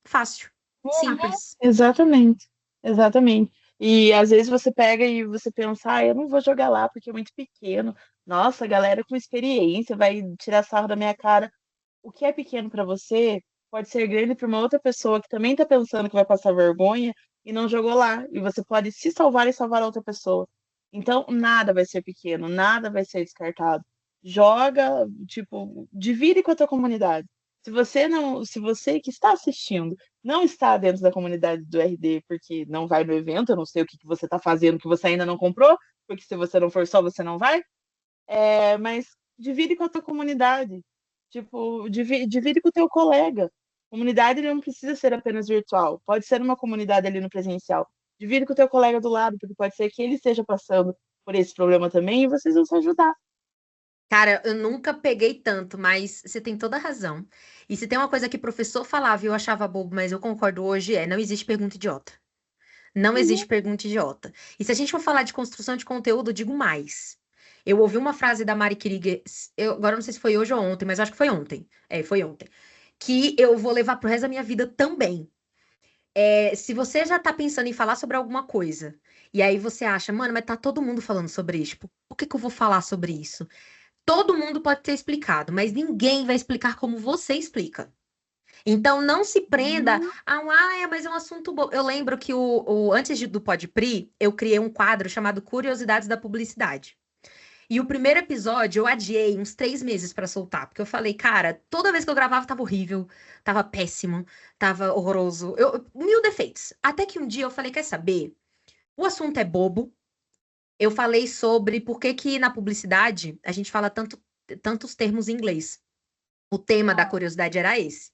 fácil, simples. Exatamente, exatamente. E às vezes você pega e você pensa, ah, eu não vou jogar lá porque é muito pequeno. Nossa, a galera com experiência vai tirar sarro da minha cara. O que é pequeno para você pode ser grande para uma outra pessoa que também está pensando que vai passar vergonha e não jogou lá. E você pode se salvar e salvar a outra pessoa. Então, nada vai ser pequeno, nada vai ser descartado. Joga, tipo, divide com a tua comunidade. Se você que está assistindo não está dentro da comunidade do RD porque não vai no evento, eu não sei o que que você está fazendo que você ainda não comprou, porque se você não for só, você não vai. Mas divide com a tua comunidade. Tipo, divide com o teu colega. Comunidade não precisa ser apenas virtual. Pode ser uma comunidade ali no presencial. Divide com o teu colega do lado, porque pode ser que ele esteja passando por esse problema também e vocês vão se ajudar. Cara, eu nunca peguei tanto, mas você tem toda a razão. E se tem uma coisa que o professor falava e eu achava bobo, mas eu concordo hoje, não existe pergunta idiota. Não existe Uhum. pergunta idiota. E se a gente for falar de construção de conteúdo, eu digo mais. Eu ouvi uma frase da Mari Krieger, agora não sei se foi hoje ou ontem, mas acho que foi ontem. Foi ontem. Que eu vou levar pro resto da minha vida também. Se você já tá pensando em falar sobre alguma coisa, e aí você acha, mano, mas tá todo mundo falando sobre isso. Tipo, por que que eu vou falar sobre isso? Todo mundo pode ter explicado, mas ninguém vai explicar como você explica. Então, não se prenda a mas é um assunto bom. Eu lembro que antes do Podpri, eu criei um quadro chamado Curiosidades da Publicidade. E o primeiro episódio eu adiei uns 3 meses pra soltar, porque eu falei, cara, toda vez que eu gravava tava horrível, tava péssimo, tava horroroso, mil defeitos. Até que um dia eu falei, quer saber? O assunto é bobo. Eu falei sobre por que que na publicidade a gente fala tantos termos em inglês. O tema da curiosidade era esse.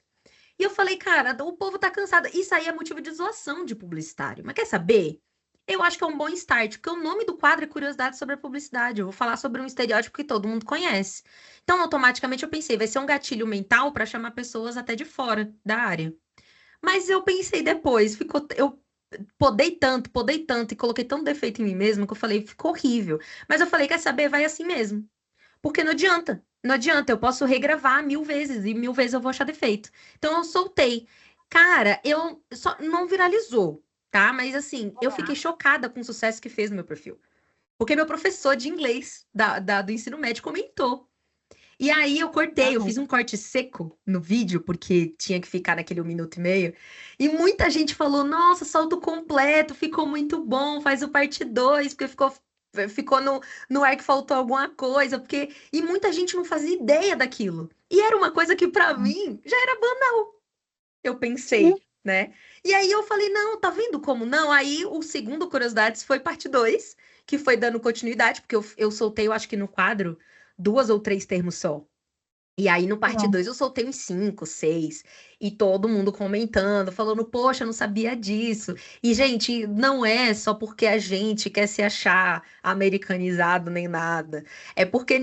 E eu falei, cara, o povo tá cansado. Isso aí é motivo de zoação de publicitário. Mas quer saber? Eu acho que é um bom start, porque o nome do quadro é Curiosidade sobre a Publicidade. Eu vou falar sobre um estereótipo que todo mundo conhece. Então, automaticamente, eu pensei, vai ser um gatilho mental para chamar pessoas até de fora da área. Mas eu pensei depois, eu podei tanto e coloquei tanto defeito em mim mesma que eu falei, ficou horrível. Mas eu falei, quer saber? Vai assim mesmo. Porque não adianta. Não adianta, eu posso regravar 1000 vezes e 1000 vezes eu vou achar defeito. Então eu soltei. Cara, eu só não viralizou, tá? Mas assim, eu fiquei chocada com o sucesso que fez no meu perfil. Porque meu professor de inglês do ensino médio comentou. E aí eu cortei, eu Aham. fiz um corte seco no vídeo, porque tinha que ficar naquele 1 minuto e meio. E muita gente falou: Nossa, solta o completo, ficou muito bom, faz o parte 2 porque ficou no ar que faltou alguma coisa. E muita gente não fazia ideia daquilo. E era uma coisa que, pra mim, já era banal, eu Sim. pensei, né? E aí eu falei: Não, tá vendo como não? Aí o segundo Curiosidades foi parte 2 que foi dando continuidade, porque eu soltei, eu acho que no quadro, 2 ou 3 termos só. E aí, no parte Aham. 2 eu soltei uns 5, 6, e todo mundo comentando, falando, poxa, eu não sabia disso. E, gente, não é só porque a gente quer se achar americanizado nem nada. É porque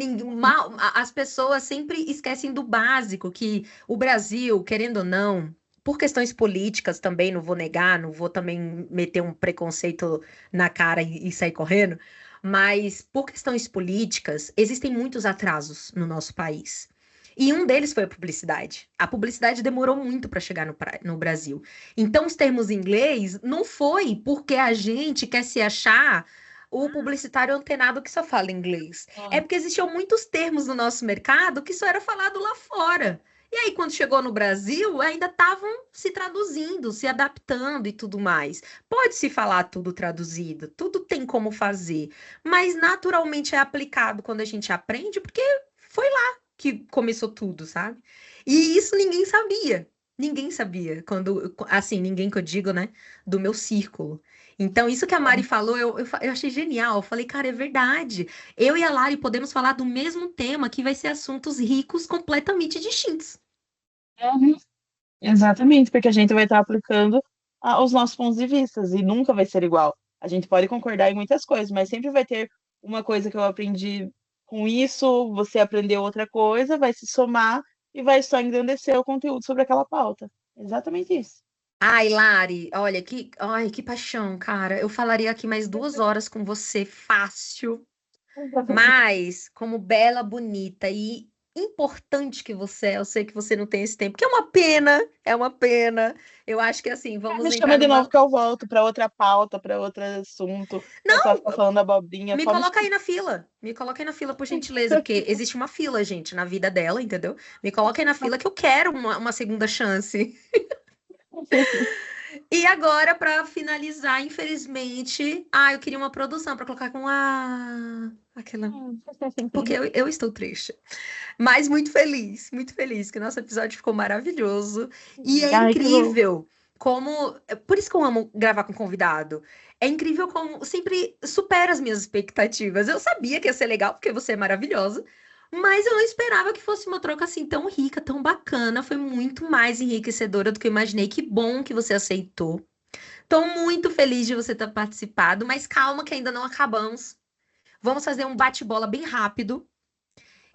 as pessoas sempre esquecem do básico, que o Brasil, querendo ou não, por questões políticas também, não vou negar, não vou também meter um preconceito na cara e sair correndo, mas por questões políticas, existem muitos atrasos no nosso país. E um deles foi a publicidade. A publicidade demorou muito para chegar no Brasil. Então, os termos em inglês não foi porque a gente quer se achar o publicitário antenado que só fala inglês. É porque existiam muitos termos no nosso mercado que só era falado lá fora. E aí, quando chegou no Brasil, ainda estavam se traduzindo, se adaptando e tudo mais. Pode-se falar tudo traduzido, tudo tem como fazer, mas naturalmente é aplicado quando a gente aprende, porque foi lá que começou tudo, sabe? E isso ninguém sabia. Ninguém sabia. Quando, assim, ninguém que eu digo, né? Do meu círculo. Então, isso que a Mari falou, eu achei genial. Eu falei, cara, é verdade. Eu e a Lari podemos falar do mesmo tema, que vai ser assuntos ricos completamente distintos. Uhum. Exatamente, porque a gente vai estar aplicando os nossos pontos de vista e nunca vai ser igual. A gente pode concordar em muitas coisas, mas sempre vai ter uma coisa que eu aprendi com isso, você aprendeu outra coisa, vai se somar e vai só engrandecer o conteúdo sobre aquela pauta. Exatamente isso. Ai, Lari, olha, ai, que paixão, cara. Eu falaria aqui mais 2 horas com você, fácil. Mas, como bela, bonita e importante que você é, eu sei que você não tem esse tempo, que é uma pena, é uma pena. Eu acho que assim, vamos Me entrar chama de novo numa. que eu volto para outra pauta, para outro assunto. Não só Não, ficar falando abobrinha, me pode me coloca aí chamar. na fila. Me coloca aí na fila, por gentileza, porque existe uma fila, gente, na vida dela, entendeu? Me coloca aí na fila que eu quero uma segunda chance. E agora, para finalizar, infelizmente, eu queria uma produção para colocar com aquela. Porque eu estou triste. Mas muito feliz, que o nosso episódio ficou maravilhoso. E é Ai, que bom. incrível como. Por isso que eu amo gravar com convidado. É incrível como sempre supera as minhas expectativas. Eu sabia que ia ser legal, porque você é maravilhosa. Mas eu não esperava que fosse uma troca assim tão rica, tão bacana. Foi muito mais enriquecedora do que eu imaginei. Que bom que você aceitou. Tô muito feliz de você ter participado, mas calma que ainda não acabamos. Vamos fazer um bate-bola bem rápido.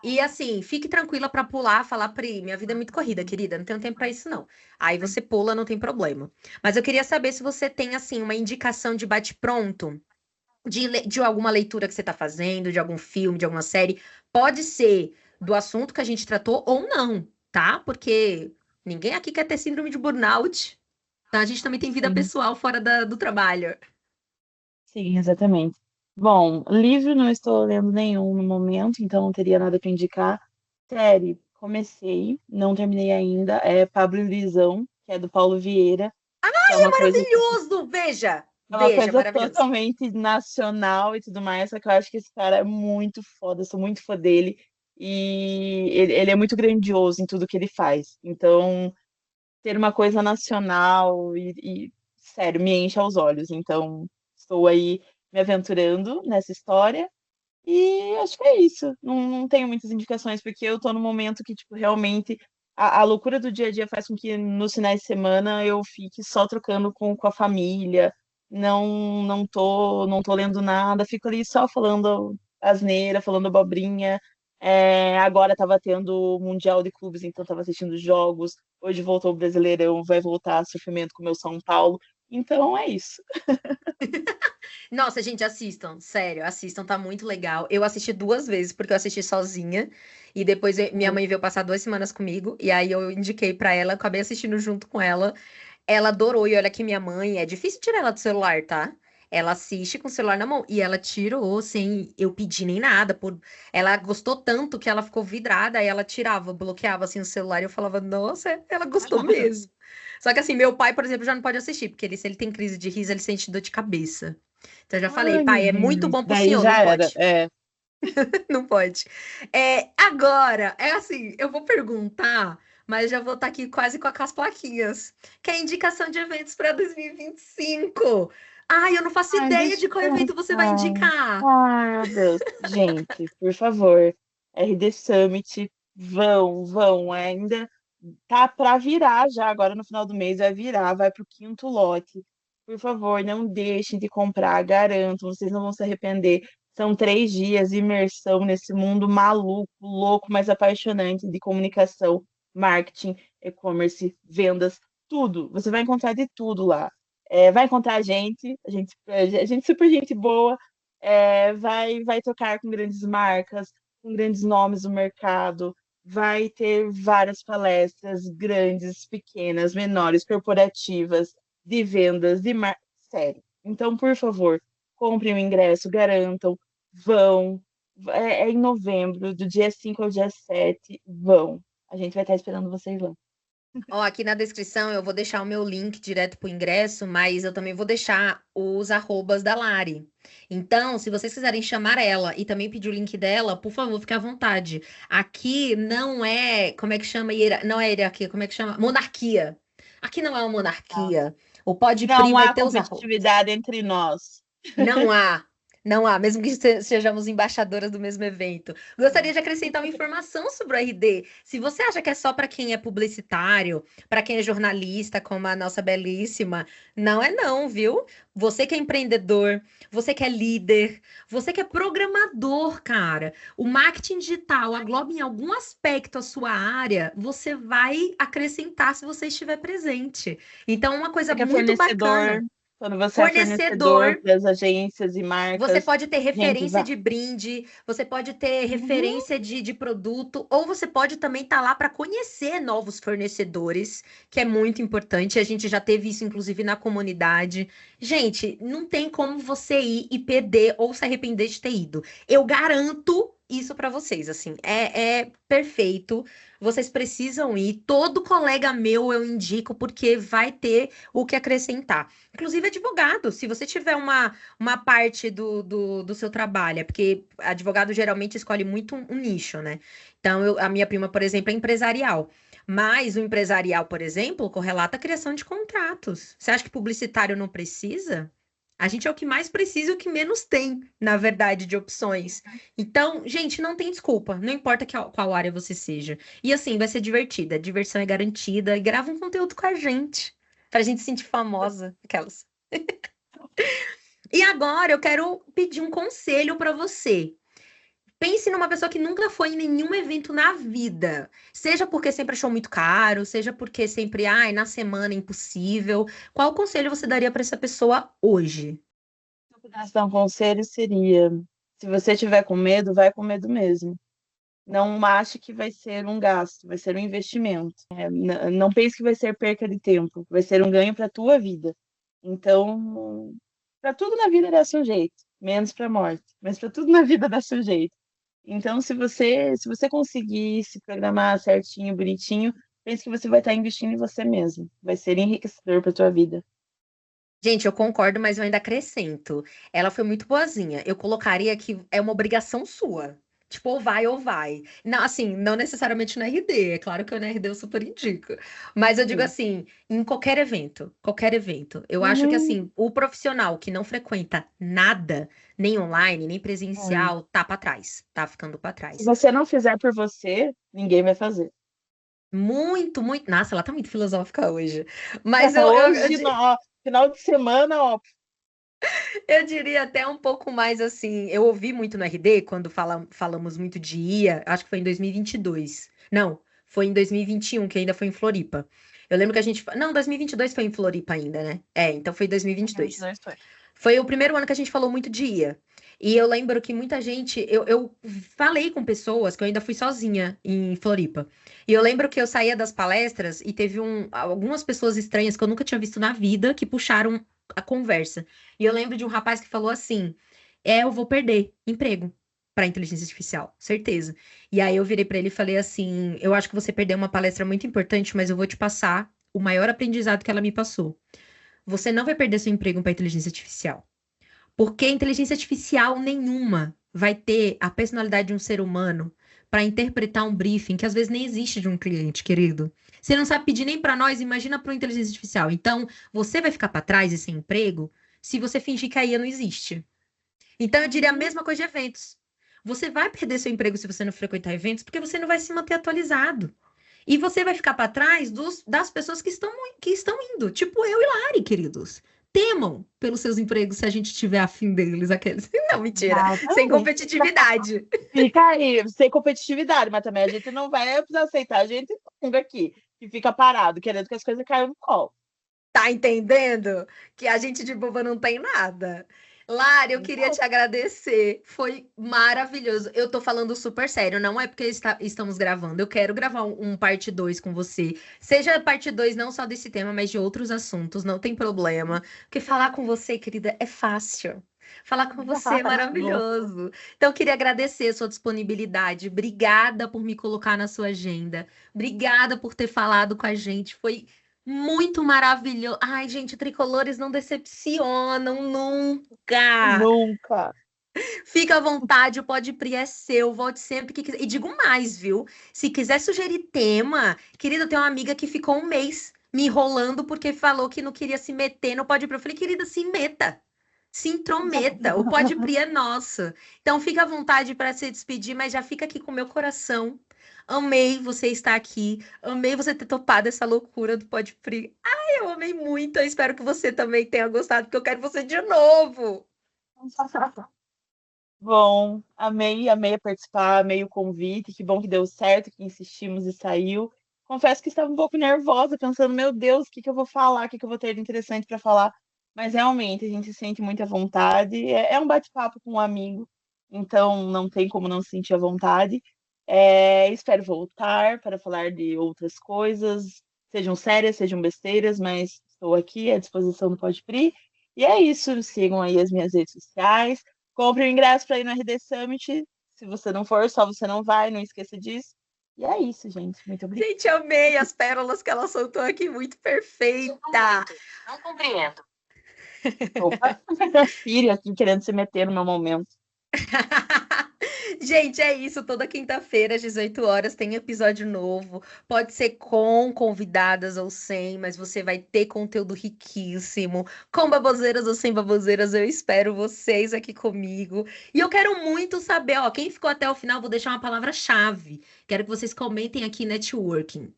E assim, fique tranquila pra pular, falar, Pri, minha vida é muito corrida, querida, não tenho tempo pra isso não. Aí você pula, não tem problema. Mas eu queria saber se você tem assim uma indicação de bate-pronto de alguma leitura que você tá fazendo, de algum filme, de alguma série. Pode ser do assunto que a gente tratou ou não, tá? Porque ninguém aqui quer ter síndrome de burnout. Então a gente também tem vida Sim. pessoal fora do trabalho. Sim, exatamente. Bom, livro não estou lendo nenhum no momento, então não teria nada para indicar. Série, comecei, não terminei ainda, é Pablo e Visão, que é do Paulo Vieira, que É maravilhoso! Veja, é uma veja, coisa maravilhoso. totalmente nacional e tudo mais, só que eu acho que esse cara é muito foda, eu sou muito fã dele, e ele é muito grandioso em tudo que ele faz. Então, ter uma coisa nacional sério, me enche aos olhos. Então, estou aí me aventurando nessa história e acho que é isso. Não tenho muitas indicações, porque eu tô num momento que, tipo, realmente a loucura do dia a dia faz com que nos finais de semana eu fique só trocando com a família. Não tô lendo nada, fico ali só falando asneira, falando abobrinha. Agora tava tendo o Mundial de Clubes, então tava assistindo jogos. Hoje voltou o Brasileirão, vai voltar sofrimento com o meu São Paulo. Então é isso. Nossa, gente, assistam, sério, assistam, tá muito legal. Eu assisti 2 vezes, porque eu assisti sozinha, e depois minha mãe veio passar 2 semanas comigo, e aí eu indiquei pra ela, acabei assistindo junto com ela. Ela adorou, e olha que minha mãe, é difícil tirar ela do celular, tá? Ela assiste com o celular na mão, e ela tirou sem eu pedir nem nada. Ela gostou tanto que ela ficou vidrada, aí ela tirava, bloqueava assim o celular, e eu falava, nossa, ela gostou mesmo. Só que assim, meu pai, por exemplo, já não pode assistir, porque se ele tem crise de riso, ele sente dor de cabeça. Então eu já falei, Ai, meu pai, é muito Deus. bom pro Daí senhor, não já era. pode. Não pode. Agora, é assim, eu vou perguntar, mas já vou estar aqui quase com as plaquinhas. Que é a indicação de eventos para 2025. Ai, eu não faço Ai, ideia deixa de qual eu evento você vai pensar. indicar. Ai, meu Deus. Gente, por favor, RD Summit, vão. Ainda tá para virar já, agora no final do mês vai virar, vai pro quinto lote. Por favor, não deixem de comprar, garanto, vocês não vão se arrepender. São 3 dias de imersão nesse mundo maluco, louco, mas apaixonante de comunicação, marketing, e-commerce, vendas, tudo. Você vai encontrar de tudo lá. Vai encontrar a gente super gente boa, vai tocar com grandes marcas, com grandes nomes do mercado, vai ter várias palestras, grandes, pequenas, menores, corporativas, de vendas, sério. Então, por favor, comprem o ingresso, garantam, vão. É em novembro, do dia 5 ao dia 7, vão. A gente vai estar esperando vocês lá. Ó, aqui na descrição eu vou deixar o meu link direto pro ingresso, mas eu também vou deixar os arrobas da Lari. Então, se vocês quiserem chamar ela e também pedir o link dela, por favor, fique à vontade. Aqui não é, como é que chama? Não é hierarquia, como é que chama? Monarquia. Aqui não é uma monarquia. O Podpri Não vai há ter os arrobas. competitividade entre nós. Não há. Não há, mesmo que sejamos embaixadoras do mesmo evento. Gostaria de acrescentar uma informação sobre o RD. Se você acha que é só para quem é publicitário, para quem é jornalista, como a nossa belíssima, não é não, viu? Você que é empreendedor, você que é líder, você que é programador, cara. O marketing digital agloba em algum aspecto a sua área, você vai acrescentar se você estiver presente. Então, uma coisa Você que é muito fornecedor, bacana. quando você é fornecedor Fornecedor. das agências e Você marcas, pode ter gente, referência vá. de brinde, você pode ter Uhum. referência de produto, ou você pode também estar lá para conhecer novos fornecedores, que é muito importante. A gente já teve isso, inclusive, na comunidade. Gente, não tem como você ir e perder ou se arrepender de ter ido. Eu garanto isso para vocês, assim, é perfeito. Vocês precisam ir. Todo colega meu eu indico, porque vai ter o que acrescentar. Inclusive, advogado, se você tiver uma parte do seu trabalho, é porque advogado geralmente escolhe muito um nicho, né? Então, a minha prima, por exemplo, é empresarial. Mas o empresarial, por exemplo, correlata a criação de contratos. Você acha que publicitário não precisa? A gente é o que mais precisa e o que menos tem, na verdade, de opções. Então, gente, não tem desculpa. Não importa qual área você seja. E assim, vai ser divertida. A diversão é garantida. E grava um conteúdo com a gente. Pra gente se sentir famosa. Aquelas. E agora eu quero pedir um conselho para você. Pense numa pessoa que nunca foi em nenhum evento na vida. Seja porque sempre achou muito caro, seja porque sempre, ai, na semana impossível. Qual conselho você daria para essa pessoa hoje? Se eu pudesse dar um conselho, seria: se você tiver com medo, vai com medo mesmo. Não ache que vai ser um gasto, vai ser um investimento. Não pense que vai ser perca de tempo, vai ser um ganho para a tua vida. Então, para tudo na vida dá seu jeito, menos para a morte, mas para tudo na vida dá seu jeito. Então, se você conseguir se programar certinho, bonitinho, pense que você vai estar investindo em você mesmo. Vai ser enriquecedor para tua vida. Gente, eu concordo, mas eu ainda acrescento. Ela foi muito boazinha. Eu colocaria que é uma obrigação sua. Tipo, ou vai ou vai. Não, assim, não necessariamente no RD. É claro que no RD eu super indico. Mas eu digo Sim. assim, em qualquer evento. Qualquer evento. Eu acho que, Uhum. assim, o profissional que não frequenta nada, nem online, nem É. presencial, tá pra trás. Tá ficando pra Se trás. você não fizer por você, ninguém vai fazer. Muito, muito. Nossa, ela tá muito filosófica hoje. Mas Hoje, ó, final de semana, ó. eu diria até um pouco mais assim. Eu ouvi muito no RD quando falamos muito de IA, acho que foi em 2022. Não, foi em 2021, que ainda foi em Floripa. Eu lembro que a gente. Não, 2022 foi em Floripa ainda, né? É, então foi 2022. 2022 foi. Foi o primeiro ano que a gente falou muito de IA. E eu lembro que muita gente. Eu falei com pessoas que eu ainda fui sozinha em Floripa. E eu lembro que eu saía das palestras e teve algumas pessoas estranhas que eu nunca tinha visto na vida que puxaram a conversa. E eu lembro de um rapaz que falou assim: eu vou perder emprego para inteligência artificial, certeza. E aí eu virei para ele e falei assim: eu acho que você perdeu uma palestra muito importante, mas eu vou te passar o maior aprendizado que ela me passou. Você não vai perder seu emprego para inteligência artificial. Porque inteligência artificial nenhuma vai ter a personalidade de um ser humano para interpretar um briefing que às vezes nem existe de um cliente, querido. Você não sabe pedir nem para nós, imagina para uma inteligência artificial. Então, você vai ficar para trás e sem emprego se você fingir que a IA não existe. Então, eu diria a Uhum. mesma coisa de eventos. Você vai perder seu emprego se você não frequentar eventos, porque você não vai se manter atualizado. E você vai ficar para trás das pessoas que estão indo. Tipo eu e Lari, queridos. Temam pelos seus empregos se a gente tiver afim deles, aqueles. Não, mentira. Sem Exatamente. competitividade. Fica aí, sem competitividade, mas também a gente não vai precisar aceitar a gente nunca aqui. que fica parado, querendo que as coisas caiam no colo. Tá entendendo? Que a gente de boba não tem nada. Lara, eu queria te agradecer. Foi maravilhoso. Eu tô falando super sério, não é porque estamos gravando. Eu quero gravar um parte 2 com você. Seja parte 2 não só desse tema, mas de outros assuntos, não tem problema. Porque falar com você, querida, é fácil. Falar com você é maravilhoso. Então, eu queria agradecer a sua disponibilidade. Obrigada por me colocar na sua agenda. Obrigada por ter falado com a gente. Foi muito maravilhoso. Ai, gente, tricolores não decepcionam nunca. Nunca. Fica à vontade, o Pode Pri é seu, volte sempre que quiser. E digo mais, viu? Se quiser sugerir tema, querida, eu tenho uma amiga que ficou um mês me enrolando porque falou que não queria se meter no Pode Pri. Eu falei, querida, se meta. Se intrometa, o Pode Pri é nosso. Então fica à vontade para se despedir, mas já fica aqui com o meu coração. Amei você estar aqui, amei você ter topado essa loucura do Pode Pri. Ai, eu amei muito, eu espero que você também tenha gostado, porque eu quero você de novo. Bom, amei participar, amei o convite, que bom que deu certo, que insistimos e saiu. Confesso que estava um pouco nervosa, pensando, meu Deus, o que que eu vou falar, o que que eu vou ter de interessante para falar. Mas realmente a gente se sente muito à vontade. É um bate-papo com um amigo, então não tem como não se sentir à vontade. Espero voltar para falar de outras coisas, sejam sérias, sejam besteiras, mas estou aqui à disposição do Podpri. E é isso, sigam aí as minhas redes sociais. Compre o ingresso para ir no RD Summit. Se você não for, só você não vai, não esqueça disso. E é isso, gente. Muito obrigada. Gente, amei as pérolas que ela soltou aqui, muito perfeita. Não compreendo. Opa, filho aqui querendo se meter no meu momento. Gente, é isso. Toda quinta-feira, às 18 horas, tem episódio novo. Pode ser com convidadas ou sem, mas você vai ter conteúdo riquíssimo. Com baboseiras ou sem baboseiras, eu espero vocês aqui comigo. E eu quero muito saber, ó, quem ficou até o final, vou deixar uma palavra-chave. Quero que vocês comentem aqui networking.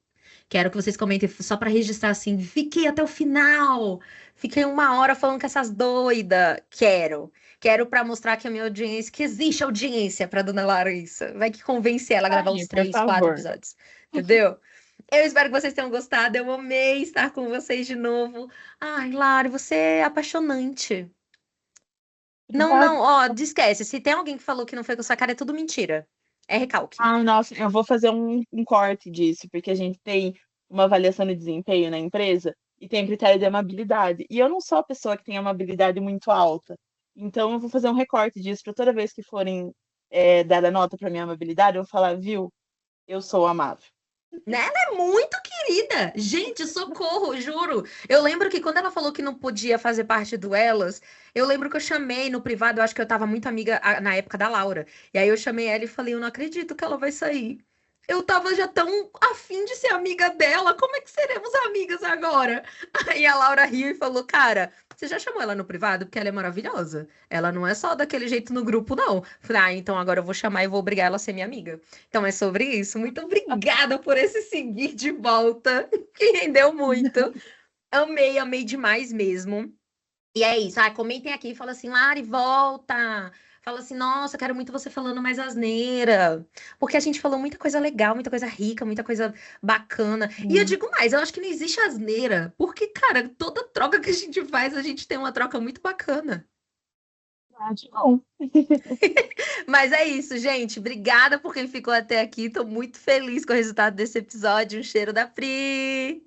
Quero que vocês comentem só para registrar assim, fiquei até o final. Fiquei 1 hora falando com essas doidas. Quero para mostrar que a minha audiência, que existe audiência para dona Larissa. Vai que convencer ela a gravar uns Por 3, 4 favor. episódios. Entendeu? Eu espero que vocês tenham gostado. Eu amei estar com vocês de novo. Ai, Lara, você é apaixonante. Não, ó, esquece. Se tem alguém que falou que não foi com sua cara, é tudo mentira. É recalque. Ai, nossa, eu vou fazer um corte disso, porque a gente tem uma avaliação de desempenho na empresa e tem o critério de amabilidade. E eu não sou a pessoa que tem amabilidade muito alta. Então, eu vou fazer um recorte disso para toda vez que forem dar a nota para minha amabilidade, eu vou falar, viu, eu sou amável. Né? Ela é muito querida. Gente, socorro, juro. Eu lembro que quando ela falou que não podia fazer parte do Elas, eu lembro que eu chamei no privado, eu acho que eu tava muito amiga na época da Laura. E aí eu chamei ela e falei, eu não acredito que ela vai sair. Eu tava já tão afim de ser amiga dela, como é que seremos amigas agora? Aí a Laura riu e falou, cara, você já chamou ela no privado? Porque ela é maravilhosa. Ela não é só daquele jeito no grupo, não. Falei, ah, então agora eu vou chamar e vou obrigar ela a ser minha amiga. Então é sobre isso. Muito obrigada por esse seguir de volta, que rendeu muito. Amei, amei demais mesmo. E é isso. Ah, comentem aqui e fala assim, Lari, volta. Fala assim, nossa, quero muito você falando mais asneira. Porque a gente falou muita coisa legal, muita coisa rica, muita coisa bacana. E eu digo mais, eu acho que não existe asneira. Porque, cara, toda troca que a gente faz, a gente tem uma troca muito bacana. Bom. Mas é isso, gente. Obrigada por quem ficou até aqui. Tô muito feliz com o resultado desse episódio. Um cheiro da Pri.